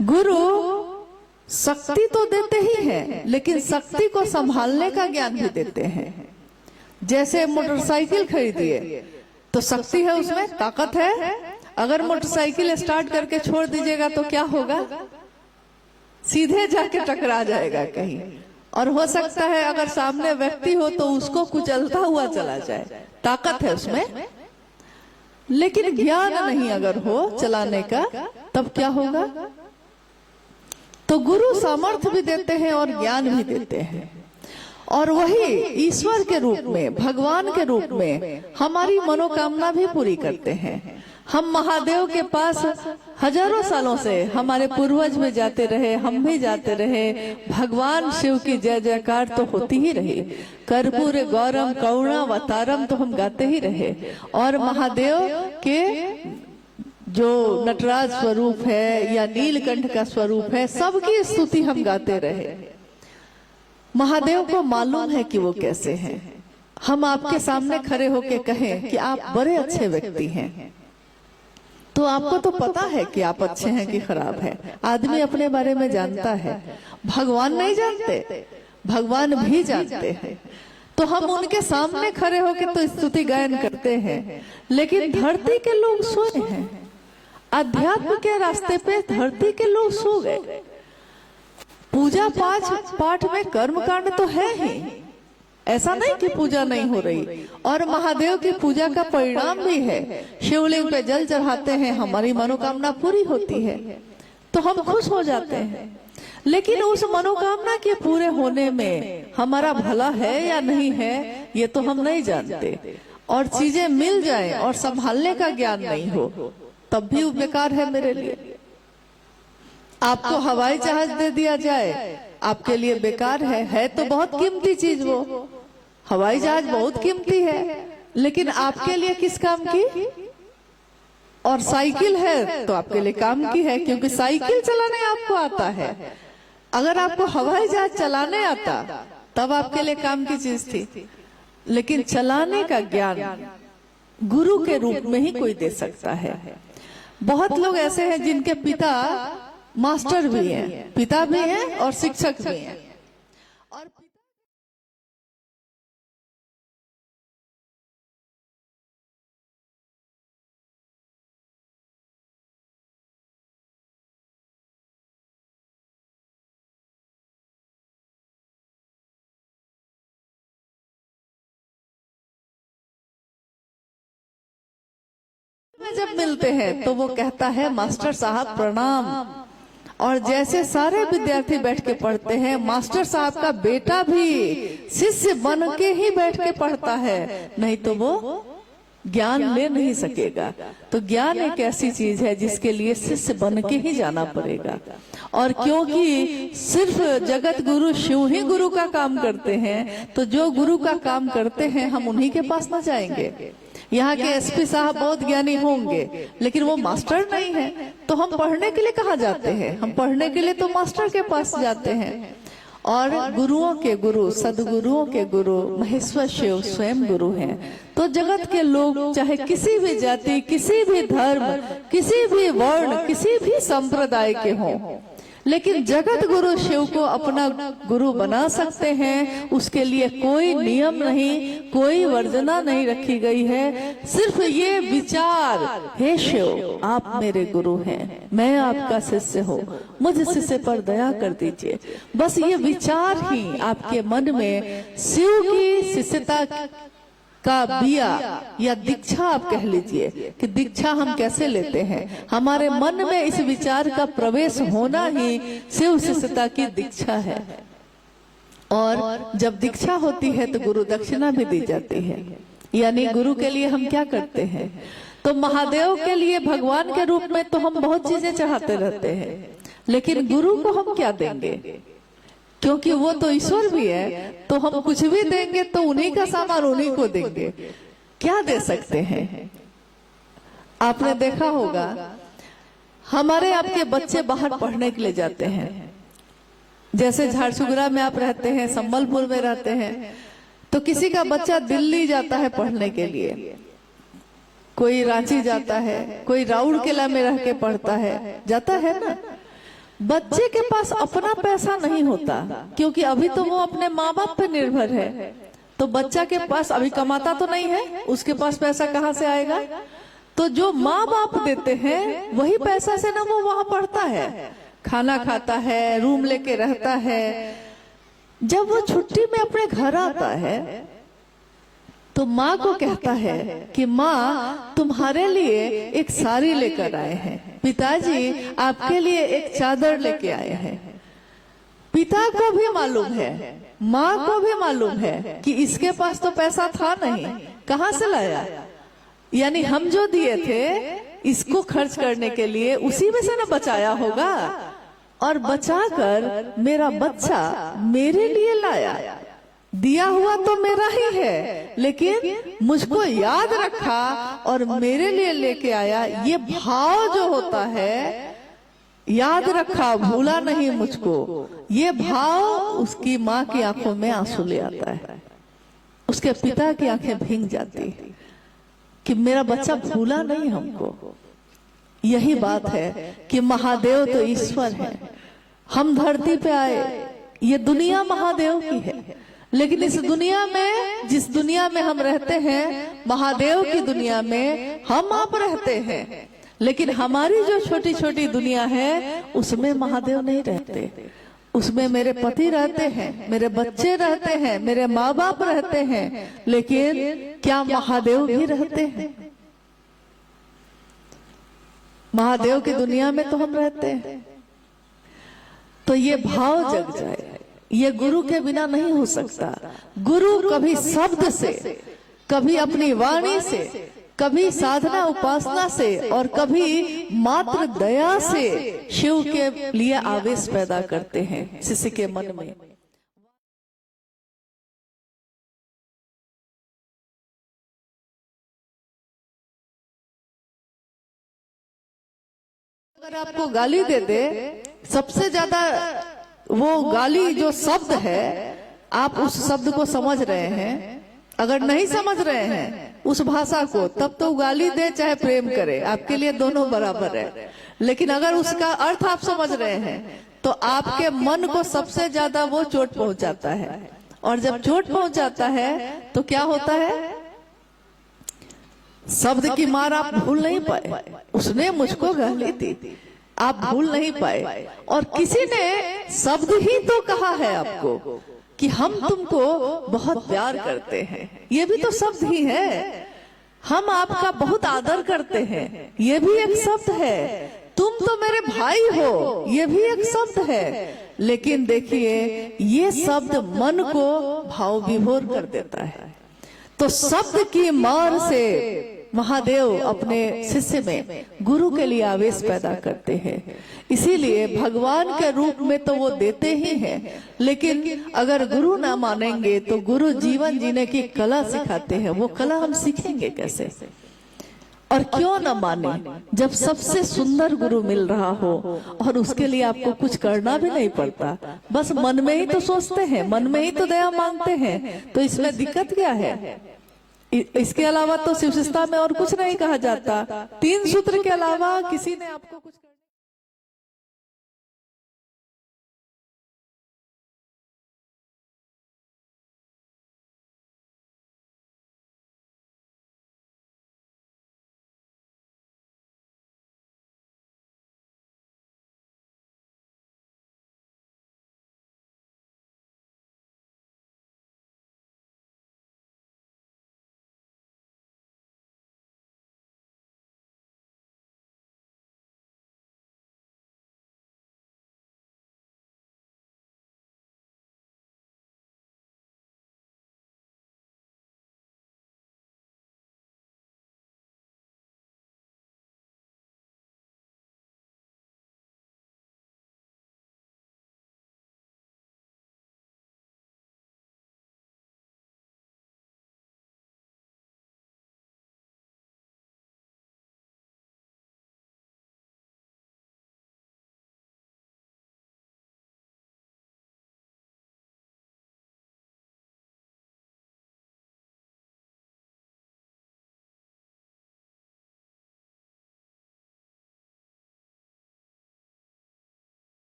गुरु शक्ति तो देते ही हैं, लेकिन शक्ति को संभालने का ज्ञान भी देते हैं। जैसे मोटरसाइकिल खरीदिए तो शक्ति है, उसमें ताकत है। अगर मोटरसाइकिल स्टार्ट करके छोड़ दीजिएगा तो क्या होगा? सीधे जाके टकरा जाएगा कहीं, और हो सकता है अगर सामने व्यक्ति हो तो उसको कुचलता हुआ चला जाए। ताकत है उसमें, लेकिन ज्ञान नहीं अगर हो चलाने का, तब क्या होगा? तो गुरु सामर्थ्य भी देते हैं और ज्ञान भी देते हैं, और वही ईश्वर के रूप में, भगवान के रूप में हमारी मनोकामना भी पूरी करते हैं। हम महादेव के पास हजारों सालों से हमारे पूर्वज भी जाते रहे, हम भी जाते रहे। भगवान शिव की जय जयकार तो होती ही रही, कर्पूर गौरम करुणावतारम तो हम गाते ही रहे। और महादेव के जो नटराज स्वरूप है या नीलकंठ का स्वरूप है, सबकी स्तुति हम गाते रहे। महादेव को मालूम है कि वो कैसे हैं। हम आपके सामने खड़े होके कहें कि आप बड़े अच्छे व्यक्ति हैं, तो आपको तो पता है कि आप अच्छे हैं कि खराब है। आदमी अपने बारे में जानता है, भगवान नहीं जानते, भगवान भी जानते हैं। तो हम उनके सामने खड़े होके तो स्तुति गायन करते हैं, लेकिन धरती के लोग सोए हैं। अध्यात्म के रास्ते पे धरती के लोग सो गए। पूजा पाठ में कर्म कांड तो है ही, ऐसा नहीं कि पूजा नहीं हो रही। और महादेव की पूजा का परिणाम भी है, शिवलिंग पे जल चढ़ाते हैं, हमारी मनोकामना पूरी होती है तो हम खुश हो जाते हैं। लेकिन उस मनोकामना के पूरे होने में हमारा भला है या नहीं है, ये तो हम नहीं जानते। और चीजें मिल जाए और संभालने का ज्ञान नहीं हो, तब भी वो बेकार है मेरे लिए। आपको हवाई जहाज दे दिया जाए, आपके लिए बेकार है तो बहुत कीमती चीज वो। हवाई जहाज बहुत कीमती है, लेकिन आपके लिए किस काम की? और साइकिल है तो आपके लिए काम की है, क्योंकि साइकिल चलाने आपको आता है। अगर आपको हवाई जहाज चलाने आता तब आपके लिए काम की चीज थी, लेकिन चलाने का ज्ञान गुरु के रूप में ही कोई दे सकता है। बहुत लोग ऐसे हैं जिनके पिता मास्टर भी हैं, पिता भी हैं और शिक्षक भी हैं। और जब मिलते हैं तो वो कहता है मास्टर साहब प्रणाम। और जैसे सारे विद्यार्थी बैठ के पढ़ते हैं, मास्टर साहब का बेटा भी शिष्य बन के ही बैठ के पढ़ता है, नहीं तो वो ज्ञान ले नहीं सकेगा। तो ज्ञान एक ऐसी चीज है जिसके लिए शिष्य बन के ही जाना पड़ेगा। और क्योंकि सिर्फ जगत गुरु शिव ही गुरु का काम करते हैं, तो जो गुरु का काम करते हैं हम उन्हीं के पास न जाएंगे। यहाँ के एसपी साहब बहुत ज्ञानी होंगे, लेकिन वो मास्टर नहीं है, तो हम पढ़ने के लिए कहाँ जाते हैं? हम पढ़ने के लिए तो मास्टर के पास जाते हैं। और गुरुओं के गुरु, सदगुरुओं के गुरु महेश्वर शिव स्वयं गुरु हैं। तो जगत के लोग चाहे किसी भी जाति, किसी भी धर्म, किसी भी वर्ण, किसी भी संप्रदाय के हों, लेकिन जगत गुरु शिव को अपना गुरु बना सकते हैं। उसके लिए कोई नियम नहीं, कोई वर्जना नहीं रखी गई है। सिर्फ ये विचार, हे शिव आप मेरे गुरु हैं, मैं आपका शिष्य हूँ, मुझ शिष्य पर दया कर दीजिए। बस ये विचार ही आपके मन में शिव की शिष्यता का बिया या दीक्षा आप कह लीजिए कि दीक्षा हम कैसे लेते हैं, हमारे मन में इस विचार का प्रवेश होना ही शिव शिष्यता की दीक्षा है। और जब दीक्षा होती है तो गुरु दक्षिणा भी दी जाती है। यानी गुरु के लिए हम क्या करते हैं? तो महादेव के लिए भगवान के रूप में तो हम बहुत चीजें चाहते रहते हैं, लेकिन गुरु को हम क्या देंगे? क्योंकि वो तो ईश्वर भी है, तो हम कुछ भी देंगे तो उन्हीं का सामान उन्हीं को देंगे। क्या दे सकते हैं? आपने देखा होगा हमारे आपके बच्चे बाहर पढ़ने के लिए जाते हैं। जैसे झारसुगुड़ा में आप रहते हैं, संबलपुर में रहते हैं, तो किसी का बच्चा दिल्ली जाता है पढ़ने के लिए, कोई रांची जाता है, कोई राउरकेला में रह के पढ़ता है, जाता है ना। बच्चे के पास अपना पैसा नहीं होता, क्योंकि अभी तो वो अपने माँ बाप पे निर्भर है। तो बच्चा के पास अभी कमाता तो नहीं है, उसके पास पैसा कहाँ से आएगा? तो जो माँ बाप देते हैं वही पैसा से ना वो वहां पढ़ता है, खाना खाता है, रूम लेके रहता है। जब वो छुट्टी में अपने घर आता है तो माँ को कहता है कि माँ तुम्हारे लिए एक साड़ी लेकर आए हैं, पिताजी आपके लिए एक चादर लेके आए हैं। पिता को भी मालूम है, माँ को भी मालूम है कि इसके पास तो पैसा था नहीं, कहाँ से लाया? यानी हम जो दिए थे इसको खर्च करने के लिए उसी में से ना बचाया होगा, और बचाकर मेरा बच्चा मेरे लिए लाया। दिया हुआ तो मेरा ही है, लेकिन मुझको याद रखा और मेरे लिए लेके आया। ये भाव जो होता है, याद रखा, भूला नहीं मुझको, ये भाव उसकी माँ की आंखों में आंसू ले आता है, उसके पिता की आंखें भींग जाती है कि मेरा बच्चा भूला नहीं हमको। यही बात है कि महादेव तो ईश्वर है, हम धरती पे आए, ये दुनिया महादेव की है, लेकिन इस दुनिया में, जिस दुनिया में हम रहते हैं, महादेव की दुनिया में हम आप रहते हैं। लेकिन हमारी जो छोटी छोटी दुनिया है उसमें महादेव नहीं रहते, उसमें मेरे पति रहते हैं, मेरे बच्चे रहते हैं, मेरे माँ बाप रहते हैं, लेकिन क्या महादेव भी रहते हैं? महादेव की दुनिया में तो हम रहते हैं। तो ये भाव जग जाए, ये गुरु के बिना नहीं हो सकता। गुरु कभी शब्द से, कभी अपनी वाणी से, कभी साधना उपासना से, और कभी मात्र दया से शिव के लिए आवेश पैदा करते हैं शिष्य के मन में। अगर आपको गाली दे दे, सबसे ज्यादा वो गाली जो शब्द है, आप उस शब्द को समझ रहे हैं। अगर नहीं समझ रहे हैं उस भाषा को, तब तो गाली दे चाहे प्रेम करे, आपके लिए दोनों बराबर है। लेकिन अगर उसका अर्थ आप समझ रहे हैं तो आपके मन को सबसे ज्यादा वो चोट पहुंचाता है। और जब चोट पहुंचाता है तो क्या होता है? शब्द की मार आप भूल नहीं पाए, उसने मुझको गाली दी, आप भूल नहीं पाए। और किसी ने शब्द ही तो कहा है आपको कि हम तुमको बहुत प्यार करते हैं, ये भी तो शब्द ही है। हम आपका बहुत आदर करते हैं, ये भी एक शब्द है। तुम तो मेरे भाई हो, ये भी एक शब्द है। लेकिन देखिए, ये शब्द मन को भाव विभोर कर देता है। तो शब्द की मार से महादेव अपने शिष्य में गुरु के लिए आवेश पैदा करते हैं। इसीलिए भगवान के रूप में तो वो देते ही हैं, लेकिन अगर गुरु ना मानेंगे तो गुरु जीवन जीने की कला सिखाते हैं। वो कला हम सीखेंगे कैसे? और क्यों ना माने, जब सबसे सुंदर गुरु मिल रहा हो और उसके लिए आपको कुछ करना भी नहीं पड़ता, बस मन में ही तो सोचते हैं, मन में ही तो दया मांगते हैं, तो इसमें दिक्कत क्या है? इसके अलावा तो शिव शिष्टता में और कुछ नहीं कहा जाता। 3 सूत्र के अलावा किसी ने आपको कुछ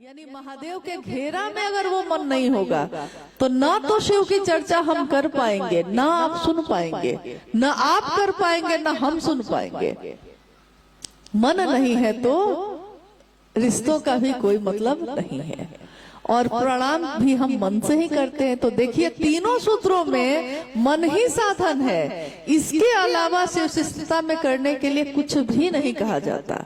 यानी महादेव के घेरा में अगर वो मन नहीं होगा तो ना तो शिव की चर्चा हम कर पाएंगे, ना आप सुन पाएंगे, ना आप कर पाएंगे, ना हम सुन पाएंगे। मन नहीं है तो रिश्तों का भी कोई मतलब नहीं है। और प्रणाम भी हम मन से ही करते हैं। तो देखिए तीनों सूत्रों में मन ही साधन है, इसके अलावा शिव शिष्टता में करने के लिए कुछ भी नहीं कहा जाता।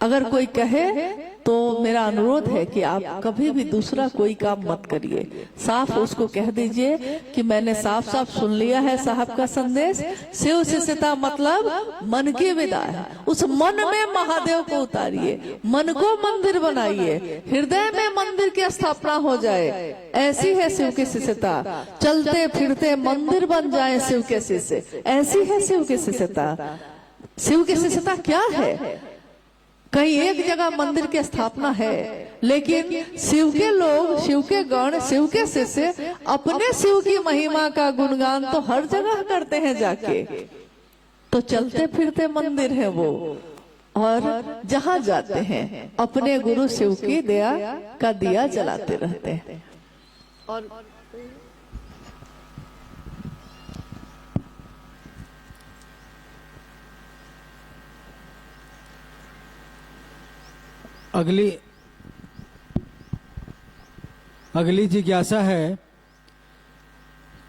अगर कोई कहे तो मेरा अनुरोध है कि आप कभी भी दूसरा कोई काम मत करिए, साफ उसको कह दीजिए कि मैंने साफ साफ सुन लिया है साहब का संदेश। शिव शिष्यता मतलब मन की विदा है। उस मन में महादेव को उतारिए, मन को मंदिर बनाइए, हृदय में मंदिर की स्थापना हो जाए। ऐसी है शिव की शिष्यता। चलते फिरते मंदिर बन जाए शिव के शिष्य, ऐसी है शिव की शिष्यता। शिव की शिष्यता क्या है? कहीं एक जगह मंदिर की स्थापना है, लेकिन शिव के लोग, शिव के गण, शिव के शिष्य अपने शिव की महिमा का गुणगान तो हर जगह करते हैं जाके। तो चलते फिरते मंदिर है वो, और जहां जाते हैं अपने गुरु शिव की दया का दिया जलाते रहते हैं। और अगली जिज्ञासा है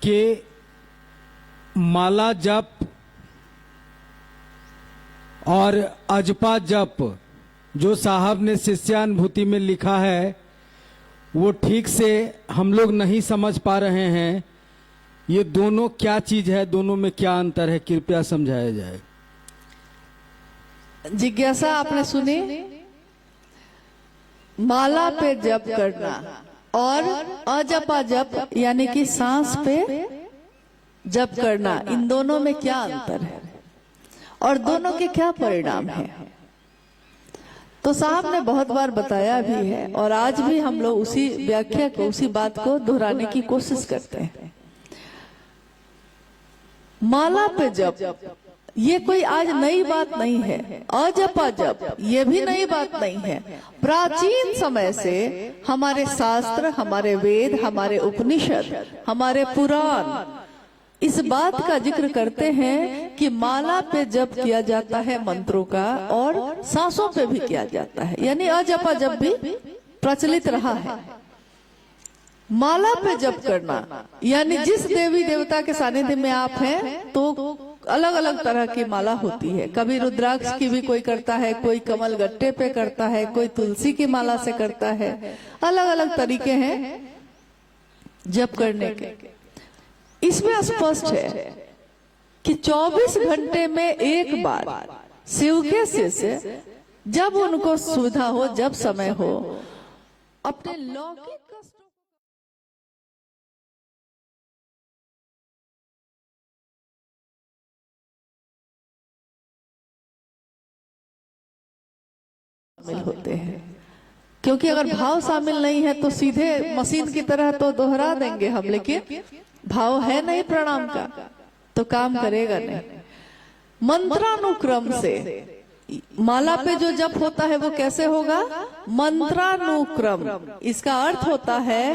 कि माला जप और अजपा जप जो साहब ने शिष्यानुभूति में लिखा है वो ठीक से हम लोग नहीं समझ पा रहे हैं। ये दोनों क्या चीज है, दोनों में क्या अंतर है, कृपया समझाया जाए। जिज्ञासा आपने सुनी? माला पे जप करना और अजपा जप यानी कि सांस पे जप करना, इन दोनों में क्या अंतर है और दोनों के क्या परिणाम है? तो साहब ने बहुत बार बताया भी है और आज भी हम लोग उसी व्याख्या को, उसी बात को दोहराने की कोशिश करते हैं। माला पे जप ये कोई आज नई बात नहीं है। अजपा जप ये भी नई बात नहीं है। प्राचीन समय से हमारे शास्त्र, हमारे वेद, हमारे उपनिषद, हमारे पुराण इस बात का जिक्र करते हैं कि माला पे जप किया जाता है मंत्रों का और सांसों पे भी किया जाता है, यानी अजपा जप भी प्रचलित रहा है। माला पे जप करना यानी जिस देवी देवता के सानिध्य में आप हैं तो अलग अलग तरह की माला होती है। कभी रुद्राक्ष की भी कोई करता है, कोई कमल गट्टे पे करता है, कोई तुलसी की माला से करता है। अलग अलग तरीके हैं जप करने के। इसमें स्पष्ट है कि 24 घंटे में एक बार शिव के शिष्य जब उनको सुविधा हो, जब समय हो, अपने लौकिक शामिल होते हैं। क्योंकि अगर भाव शामिल नहीं है तो सीधे मशीन की तरह तो दोहरा देंगे हम, लेकिन भाव है नहीं प्रणाम का तो काम करेगा नहीं। मंत्रानुक्रम से माला पे जो जप होता है वो कैसे होगा? मंत्रानुक्रम। इसका अर्थ होता है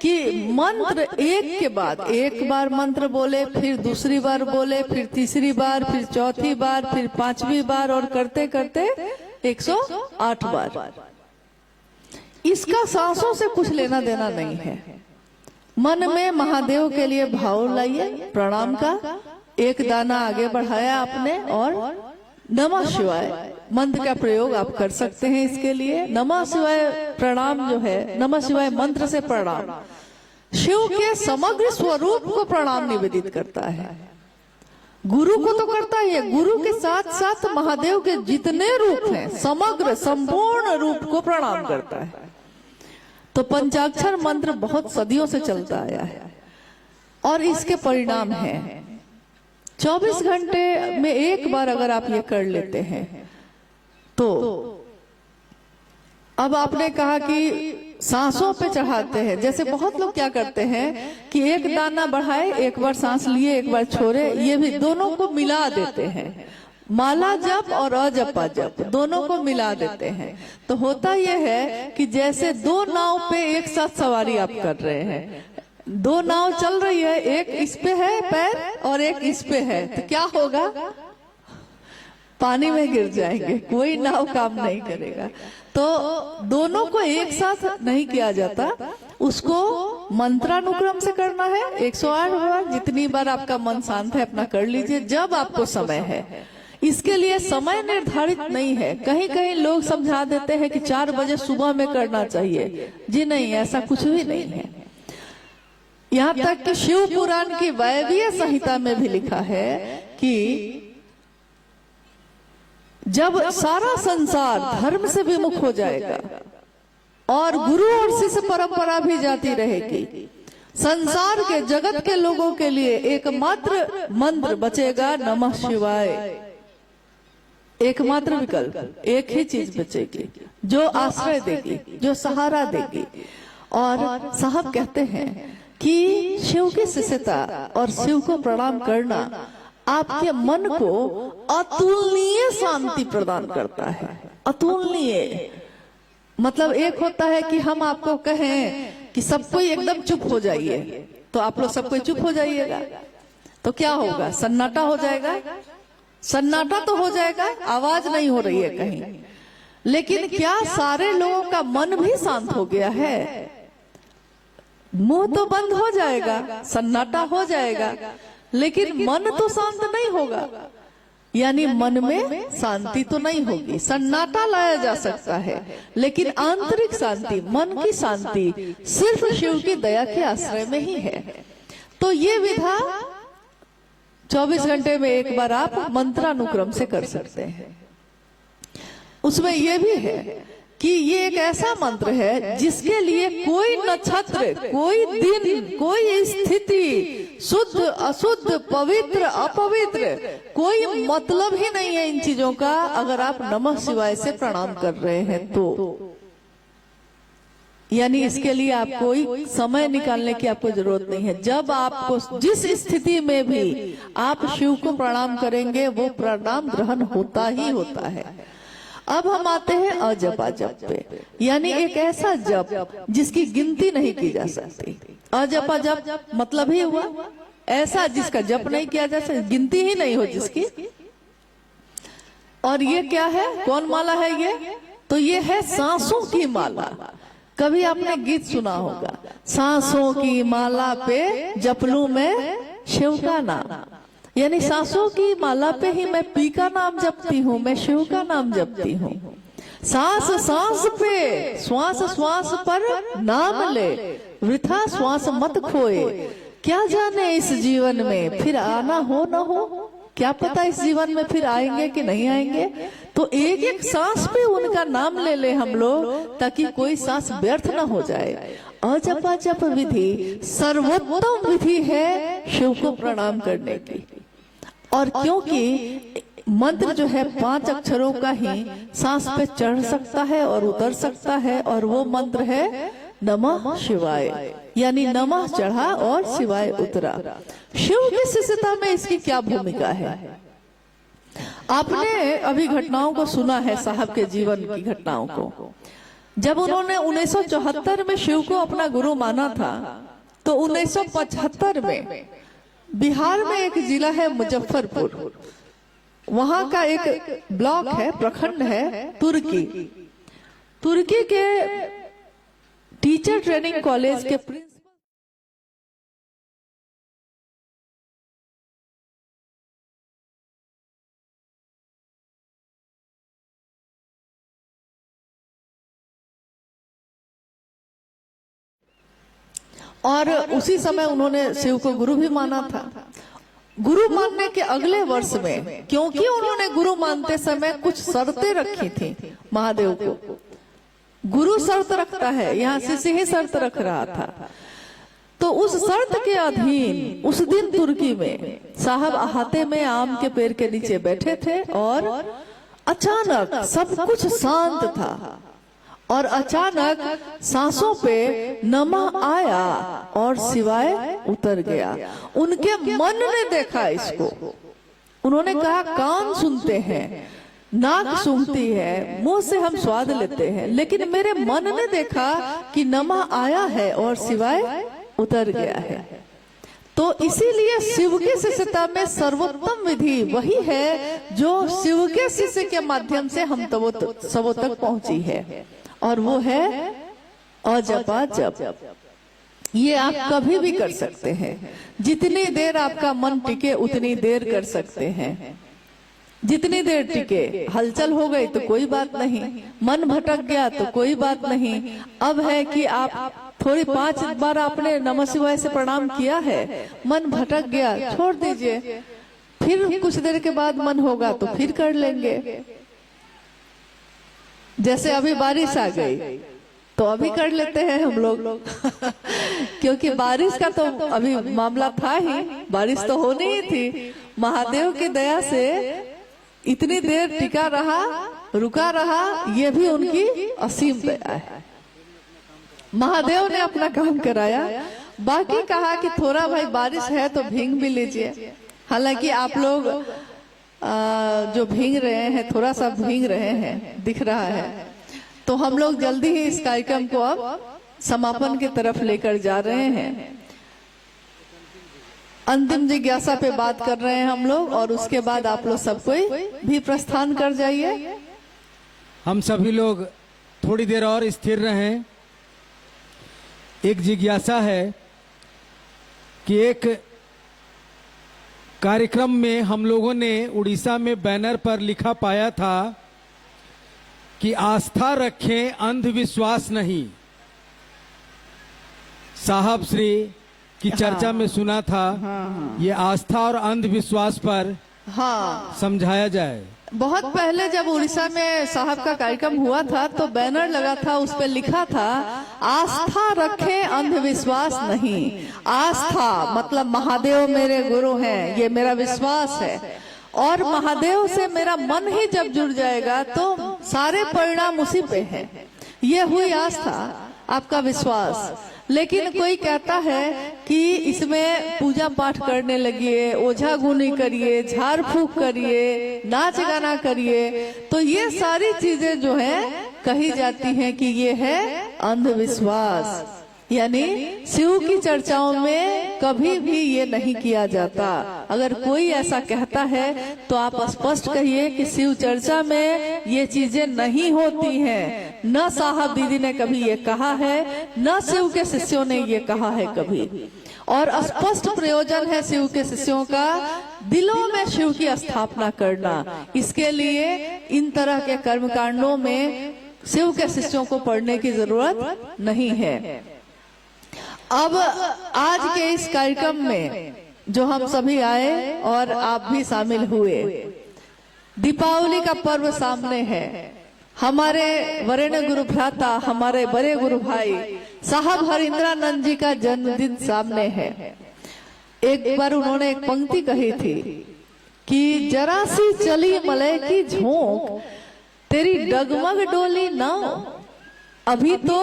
कि मंत्र एक के बाद एक बार मंत्र बोले, फिर दूसरी बार बोले, फिर तीसरी बार, फिर चौथी बार, फिर पांचवी बार और करते करते 108 बार। इसका सांसों से कुछ लेना देना नहीं है। मन में महादेव के लिए भाव लाइए प्रणाम का, एक दाना आगे बढ़ाया आपने और नमः शिवाय मंत्र का प्रयोग आप कर सकते हैं। इसके लिए नमः शिवाय प्रणाम जो है, नमः शिवाय मंत्र से प्रणाम शिव के समग्र स्वरूप को प्रणाम निवेदित करता है। गुरु को तो करता ही है, गुरु के साथ साथ महादेव के जितने रूप हैं समग्र संपूर्ण रूप को प्रणाम करता है। तो पंचाक्षर मंत्र बहुत सदियों से चलता आया है और इसके परिणाम हैं 24 घंटे में एक बार अगर आप ये कर लेते हैं तो अब आपने कहा कि सांसों पे चढ़ाते हैं। जैसे बहुत लोग क्या करते हैं कि एक दाना बढ़ाए, एक बार सांस लिए, एक बार छोड़े, ये भी दोनों को मिला देते हैं। माला जप और अजपा जप दोनों को मिला देते हैं। तो होता यह है कि जैसे दो नाव पे एक साथ सवारी आप कर रहे हैं, दो नाव चल रही है, एक इस पे है पैर और एक इस पे है, तो क्या होगा? पानी में गिर जाएंगे, कोई नाव काम नहीं करेगा। तो दोनों को एक साथ नहीं किया जाता, उसको मंत्रानुक्रम से करना है। 108 बार, जितनी बार आपका मन शांत है अपना कर लीजिए, जब आपको समय है। इसके लिए समय निर्धारित नहीं है। कहीं कहीं लोग समझा देते हैं कि 4 बजे सुबह में करना चाहिए। जी नहीं, ऐसा कुछ भी नहीं है। यहाँ तक कि शिव पुराण की वायवीय संहिता में भी लिखा है कि जब सारा संसार धर्म से विमुख हो जाएगा और गुरु और शिष्य परंपरा भी जाती रहेगी, संसार के जगत के लोगों के लिए एकमात्र मंत्र बचेगा नमः शिवाय। एकमात्र विकल्प, एक ही चीज बचेगी जो आश्रय देगी, जो सहारा देगी। और साहब कहते हैं कि शिव की शिष्यता और शिव को प्रणाम करना आपके मन को अतुलनीय शांति प्रदान करता है। अतुलनीय मतलब एक होता है कि हम आपको कहें कि सब कोई एकदम चुप हो जाइए, तो आप लोग सब कोई चुप हो जाइएगा, तो क्या होगा? सन्नाटा हो जाएगा। सन्नाटा तो हो जाएगा, आवाज नहीं हो रही है कहीं। लेकिन क्या सारे लोगों का मन भी शांत हो गया है? मुंह तो बंद हो जाएगा, सन्नाटा हो जाएगा, लेकिन मन तो शांत नहीं होगा। यानी मन में शांति तो नहीं होगी। सन्नाटा लाया जा सकता है, लेकिन आंतरिक शांति, मन की शांति सिर्फ शिव की दया के आश्रय में ही है। तो ये विधा 24 घंटे में एक बार आप मंत्रानुक्रम से कर सकते हैं। उसमें यह भी है कि ये एक ऐसा मंत्र है जिसके लिए कोई नक्षत्र, कोई दिन, कोई स्थिति, शुद्ध अशुद्ध, पवित्र अपवित्र, कोई मतलब ही नहीं है इन चीजों का। अगर आप नमः शिवाय से प्रणाम कर रहे हैं तो यानी इसके लिए आप कोई समय निकालने की आपको जरूरत नहीं है। जब आपको जिस स्थिति में भी आप शिव को प्रणाम करेंगे, वो प्रणाम ग्रहण होता ही होता है। अब हम आते हैं अजपा जप पे, यानी एक ऐसा जप जिसकी गिनती नहीं की जा सकती। अजपा जप मतलब ही हुआ ऐसा जिसका जप नहीं किया जा सकता, गिनती ही नहीं हो जिसकी। और ये क्या है? कौन माला है ये? तो ये है सांसों की माला। कभी आपने गीत सुना होगा, सांसों की माला पे जपलूं मैं शिव का नाम। यानी सांसों की माला पे ही मैं पी का नाम जपती हूँ, मैं शिव का नाम जपती हूँ। सांस सांस पे, श्वास श्वास पर नाम ले, वृथा श्वास मत खोए। क्या जाने इस जीवन में फिर आना हो न हो, क्या पता इस जीवन में फिर आएंगे कि नहीं आएंगे। तो एक एक सांस पे उनका नाम ले ले हम लोग, ताकि कोई सांस व्यर्थ न हो जाए। अजपा जप विधि सर्वोत्तम विधि है शिव को प्रणाम करने की। और क्योंकि मंत्र जो है 5 अक्षरों का ही सांस पे चढ़ सकता है और उतर सकता है, और वो मंत्र है नमः शिवाय। यानी नमः चढ़ा और शिवाय उतरा। शिव की शिष्यता में इसकी क्या भूमिका है? आपने अभी घटनाओं को सुना है, साहब के जीवन की घटनाओं को। जब उन्होंने 1974 में शिव को अपना गुरु माना था, तो 1975 में बिहार में एक जिला है मुजफ्फरपुर, वहां का एक ब्लॉक है, प्रखंड है तुर्की। तुर्की के टीचर ट्रेनिंग कॉलेज के प्रिंसिपल और उसी समय उन्होंने शिव को गुरु भी माना था। गुरु मानने के अगले वर्ष में, क्योंकि उन्होंने गुरु मानते समय कुछ शर्तें रखी थी महादेव को। गुरु शर्त रखता है, यहाँ शिष्य ही शर्त रख रहा था। तो उस शर्त के अधीन उस दिन तुर्की में साहब अहाते में आम के पेड़ के नीचे बैठे थे, और अचानक सब कुछ शांत था, और अचानक सांसों पे नमः आया और शिवाय उतर गया। उनके मन ने देखा इसको, उन्होंने कहा कान सुनते हैं, नाक सूंघती है, मुंह से हम स्वाद लेते हैं, लेकिन मेरे मन ने देखा कि नमा आया है और सिवाय उतर गया है। तो इसीलिए शिव के शिष्यता में सर्वोत्तम विधि वही है जो शिव के शिष्य के माध्यम से हम सबों तक पहुंची है, और वो है अजपा जप। ये आप कभी भी कर सकते हैं, जितनी देर आपका मन टिके उतनी देर कर सकते हैं। जितनी देर टिके, हलचल हो गई तो कोई बात नहीं, मन भटक गया तो कोई बात नहीं। अब है कि आप थोड़ी 5 बार आपने नमः शिवाय से प्रणाम किया है, मन भटक गया, छोड़ दीजिए, फिर कुछ देर के बाद मन होगा तो फिर कर लेंगे। जैसे अभी बारिश आ गई तो अभी कर लेते हैं हम लोग क्योंकि बारिश का तो अभी मामला था ही, बारिश तो होनी ही थी। महादेव की दया से इतनी देर टिका रहा, रुका रहा, ये भी उनकी असीम दया है। महादेव ने अपना काम कराया। बाकी कहा कि थोड़ा भाई बारिश है तो भींग भी लीजिए। हालांकि आप लोग जो भींग रहे हैं, थोड़ा सा भींग रहे हैं, दिख रहा है। तो हम लोग जल्दी ही इस कार्यक्रम को अब समापन की तरफ लेकर जा रहे हैं। अंतिम जिज्ञासा पे बात कर रहे हैं हम लोग, और उसके बाद आप लोग सब कोई भी प्रस्थान कर जाइए। हम सभी लोग थोड़ी देर और स्थिर रहें। एक जिज्ञासा है कि एक कार्यक्रम में हम लोगों ने उड़ीसा में बैनर पर लिखा पाया था कि आस्था रखें, अंधविश्वास नहीं। साहब श्री की चर्चा में सुना था। ये आस्था और अंधविश्वास पर समझाया जाए। बहुत पहले जब उड़ीसा में साहब का कार्यक्रम हुआ था तो बैनर लगा था, उस पर लिखा था आस्था रखें, अंधविश्वास नहीं। आस्था मतलब महादेव मेरे गुरु हैं, ये मेरा विश्वास है, और महादेव से मेरा मन ही जब जुड़ जाएगा तो सारे परिणाम उसी पे हैं। ये हुई आस्था, आपका विश्वास। लेकिन कोई कहता है कि इसमें पूजा पाठ करने लगिए, ओझा गुनी करिए, झाड़ फूक करिए, नाच गाना करिए, तो ये सारी चीजें जो है कही जाती हैं कि ये है अंधविश्वास। यानी शिव की चर्चाओं में कभी भी ये नहीं किया जाता। अगर कोई ऐसा कहता है तो आप स्पष्ट कहिए कि शिव चर्चा में ये चीजें नहीं होती हैं। न साहब दीदी ने कभी ये कहा है, न शिव के शिष्यों ने ये कहा है कभी। और स्पष्ट प्रयोजन है शिव के शिष्यों का दिलों में शिव की स्थापना करना। इसके लिए इन तरह के कर्मकांडों में शिव के शिष्यों को पढ़ने की जरूरत नहीं है। अब आज के इस कार्यक्रम में जो हम सभी आए और आप भी शामिल हुए, दीपावली का पर्व सामने है। हमारे वरेण्य गुरु भ्राता, हमारे बड़े गुरु भाई साहब हरिंद्रानंद जी का जन्मदिन सामने है। एक बार उन्होंने एक पंक्ति कही थी कि जरा सी चली मलय की झोंक, तेरी डगमग डोली नाव, अभी तो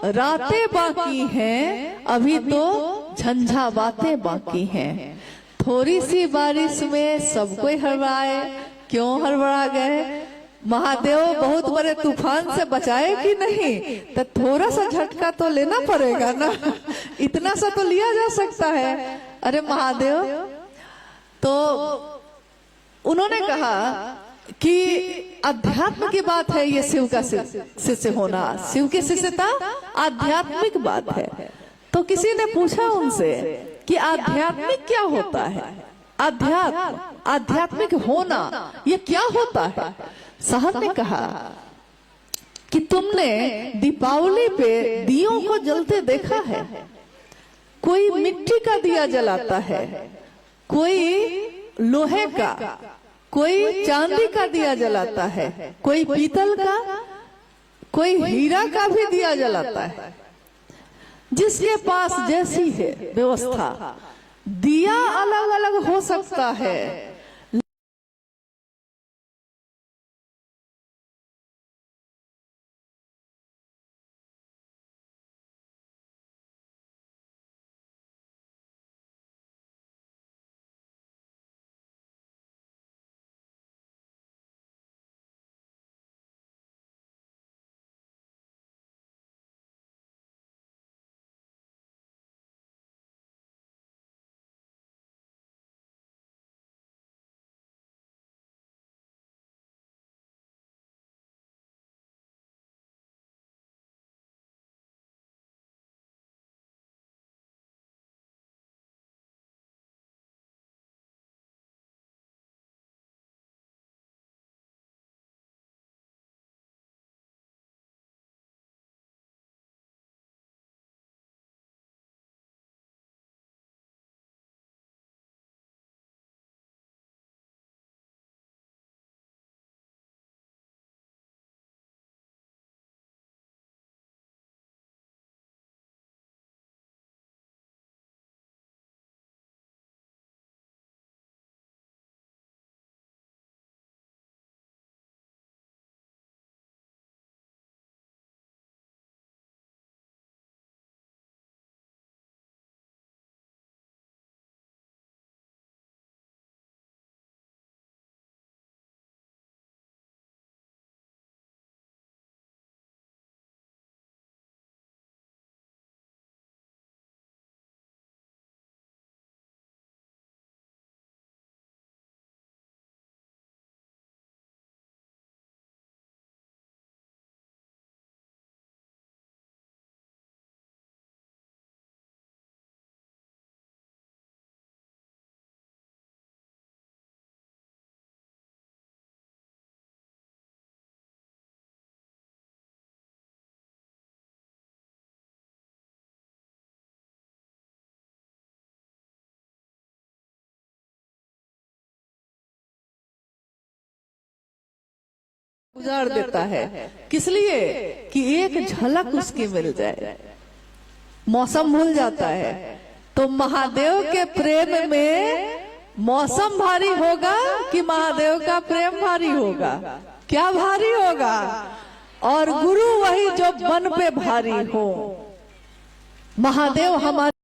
रातें बाकी हैं, अभी तो झंझा बातें बाकी हैं। थोड़ी सी बारिश में सब कोई हड़बड़ाए, क्यों हड़बड़ा गए? महादेव बहुत बड़े तूफान से बचाए कि नहीं, तो थोड़ा सा झटका तो लेना पड़ेगा ना, इतना सा तो लिया जा सकता है। अरे महादेव, तो उन्होंने कहा कि अध्यात्म की बात है, ये शिव का शिष्य होना, शिव की शिष्यता आध्यात्मिक बात है। तो किसी ने पूछा उनसे कि आध्यात्मिक क्या होता है, अध्यात्म आध्यात्मिक होना ये क्या होता है? साहब ने कहा कि तुमने दीपावली पे दियों को जलते देखा है? कोई मिट्टी का दिया जलाता है, कोई लोहे का, कोई चांदी का दिया जलाता है, कोई पीतल का, कोई हीरा का भी दिया जलाता है। जिसके पास जैसी है व्यवस्था, दिया अलग अलग हो सकता है, उजाड़ देता है, किस लिए कि एक झलक उसकी मिल जाए। मौसम भूल जाता है। तो महादेव के प्रेम में मौसम भारी होगा कि महादेव का प्रेम भारी होगा? क्या भारी होगा? और गुरु वही जो मन पे भारी हो। महादेव हमारे